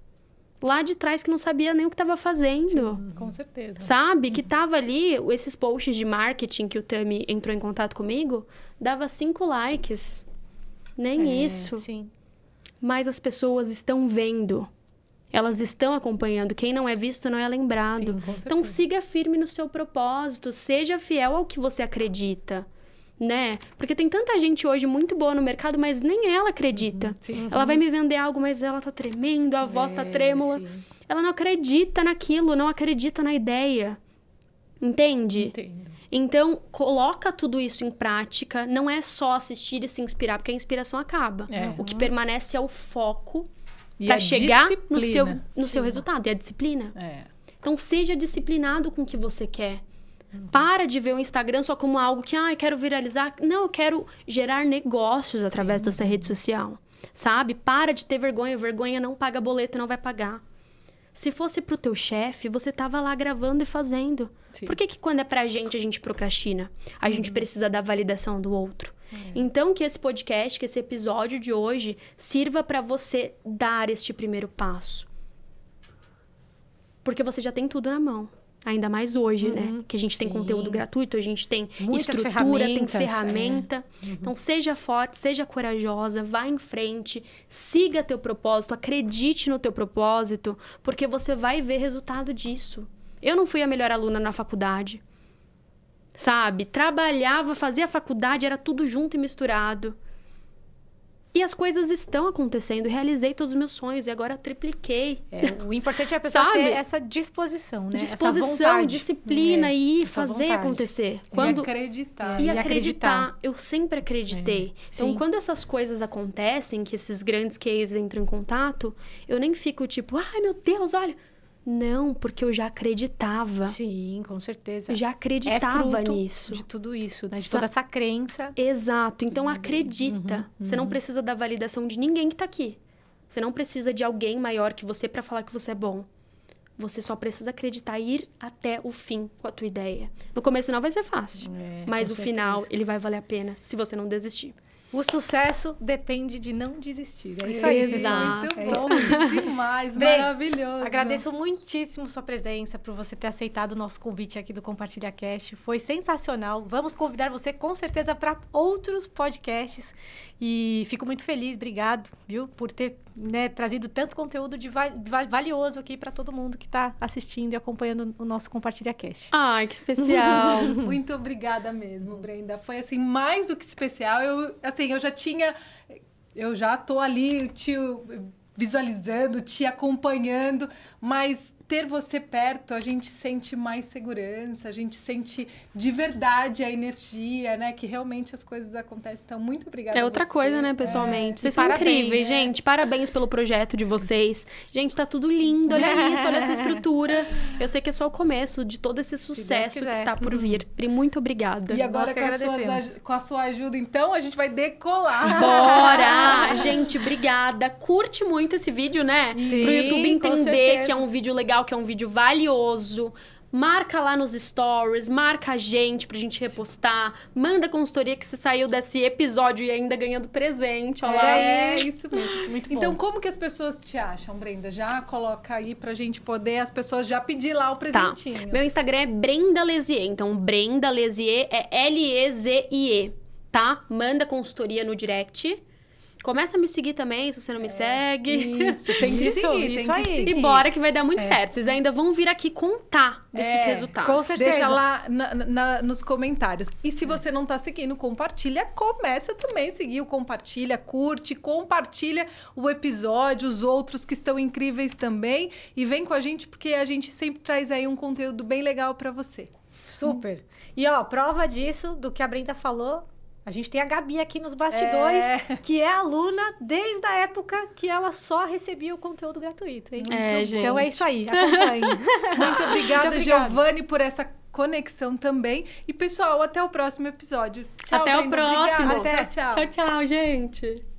lá de trás, que não sabia nem o que estava fazendo. Sim, com certeza. Sabe? Que tava ali, esses posts de marketing que o Tami entrou em contato comigo, dava 5 likes. Nem isso. Sim. Mas as pessoas estão vendo. Elas estão acompanhando. Quem não é visto não é lembrado. Sim, com certeza. Então, siga firme no seu propósito. Seja fiel ao que você acredita. Né? Porque tem tanta gente hoje muito boa no mercado, mas nem ela acredita. Ela vai me vender algo, mas ela tá tremendo, a voz tá trêmula. Sim. Ela não acredita naquilo, não acredita na ideia. Entende? Entendo. Então, coloca tudo isso em prática. Não é só assistir e se inspirar, porque a inspiração acaba. O que permanece é o foco para chegar no seu resultado. E a disciplina. Então, seja disciplinado com o que você quer. Para de ver o Instagram só como algo que, eu quero viralizar. Não, eu quero gerar negócios através dessa rede social, sabe? Para de ter vergonha. Vergonha não paga boleto, não vai pagar. Se fosse pro teu chefe, você tava lá gravando e fazendo. Sim. Por que quando é pra gente, a gente procrastina? A gente precisa da validação do outro. Então, que esse podcast, que esse episódio de hoje sirva para você dar este primeiro passo. Porque você já tem tudo na mão. Ainda mais hoje, né? Que a gente tem conteúdo gratuito, a gente tem muitas estrutura, tem ferramentas, ferramenta. Então, seja forte, seja corajosa, vá em frente, siga teu propósito, acredite no teu propósito, porque você vai ver resultado disso. Eu não fui a melhor aluna na faculdade, sabe? Trabalhava, fazia faculdade, era tudo junto e misturado. E as coisas estão acontecendo. Realizei todos os meus sonhos e agora tripliquei. O importante é a pessoa ter essa disposição, né? Disposição, essa vontade. Disciplina e essa fazer vontade. acontecer. E acreditar. E acreditar. Eu sempre acreditei. Então, Sim. quando essas coisas acontecem, que esses grandes cases entram em contato, eu nem fico tipo, ai meu Deus, olha... Não, porque eu já acreditava. Sim, com certeza. Eu já acreditava fruto nisso. de tudo isso, né? De toda essa crença. Exato. Então, acredita. Você não precisa da validação de ninguém que tá aqui. Você não precisa de alguém maior que você para falar que você é bom. Você só precisa acreditar e ir até o fim com a tua ideia. No começo não vai ser fácil. Mas no final, ele vai valer a pena se você não desistir. O sucesso depende de não desistir. É isso aí. Exato. Muito bom. Demais, Bem, maravilhoso. Agradeço muitíssimo sua presença, por você ter aceitado o nosso convite aqui do Compartilha Cast. Foi sensacional. Vamos convidar você com certeza para outros podcasts. E fico muito feliz, obrigado, viu, por ter, né, trazido tanto conteúdo valioso aqui para todo mundo que está assistindo e acompanhando o nosso Compartilha Cast. Ai, que especial. Muito obrigada mesmo, Brenda. Foi, assim, mais do que especial. Eu já tô ali te visualizando, te acompanhando, mas ter você perto, a gente sente mais segurança, a gente sente de verdade a energia, né? Que realmente as coisas acontecem. Então, muito obrigada. É outra coisa, né, pessoalmente. Vocês são incríveis, gente. Parabéns pelo projeto de vocês. Gente, tá tudo lindo. Olha isso, olha essa estrutura. Eu sei que é só o começo de todo esse sucesso que está por vir. Pri, muito obrigada. E agora, com a sua ajuda, então, a gente vai decolar. Bora! Gente, obrigada. Curte muito esse vídeo, né? Sim, pro YouTube entender que é um vídeo legal, que é um vídeo valioso. Marca lá nos stories, marca a gente pra gente repostar. Manda consultoria que você saiu desse episódio e ainda ganhando presente. Olha lá. É isso mesmo. Muito bom. Então, como que as pessoas te acham, Brenda? Já coloca aí pra gente poder, as pessoas já pedir lá o presentinho. Tá. Meu Instagram é Brenda Lezier. Então, Brenda Lezier é L-E-Z-I-E, tá? Manda consultoria no direct. Começa a me seguir também, se você não me segue. Isso, tem que seguir, isso aí. E bora que vai dar muito certo. Vocês ainda vão vir aqui contar desses resultados. Com certeza. Deixa lá nos comentários. E se você não tá seguindo, compartilha. Começa também a seguir o Compartilha, curte, compartilha o episódio, os outros que estão incríveis também. E vem com a gente, porque a gente sempre traz aí um conteúdo bem legal pra você. Super. E, ó, prova disso, do que a Brenda falou... A gente tem a Gabi aqui nos bastidores, que é aluna desde a época que ela só recebia o conteúdo gratuito, hein? Gente. Então é isso aí, acompanhe. Muito obrigada, Giovanni, por essa conexão também. E, pessoal, até o próximo episódio. Tchau, Até Brenda. o próximo. Obrigada. Tchau, tchau. Tchau, tchau, gente.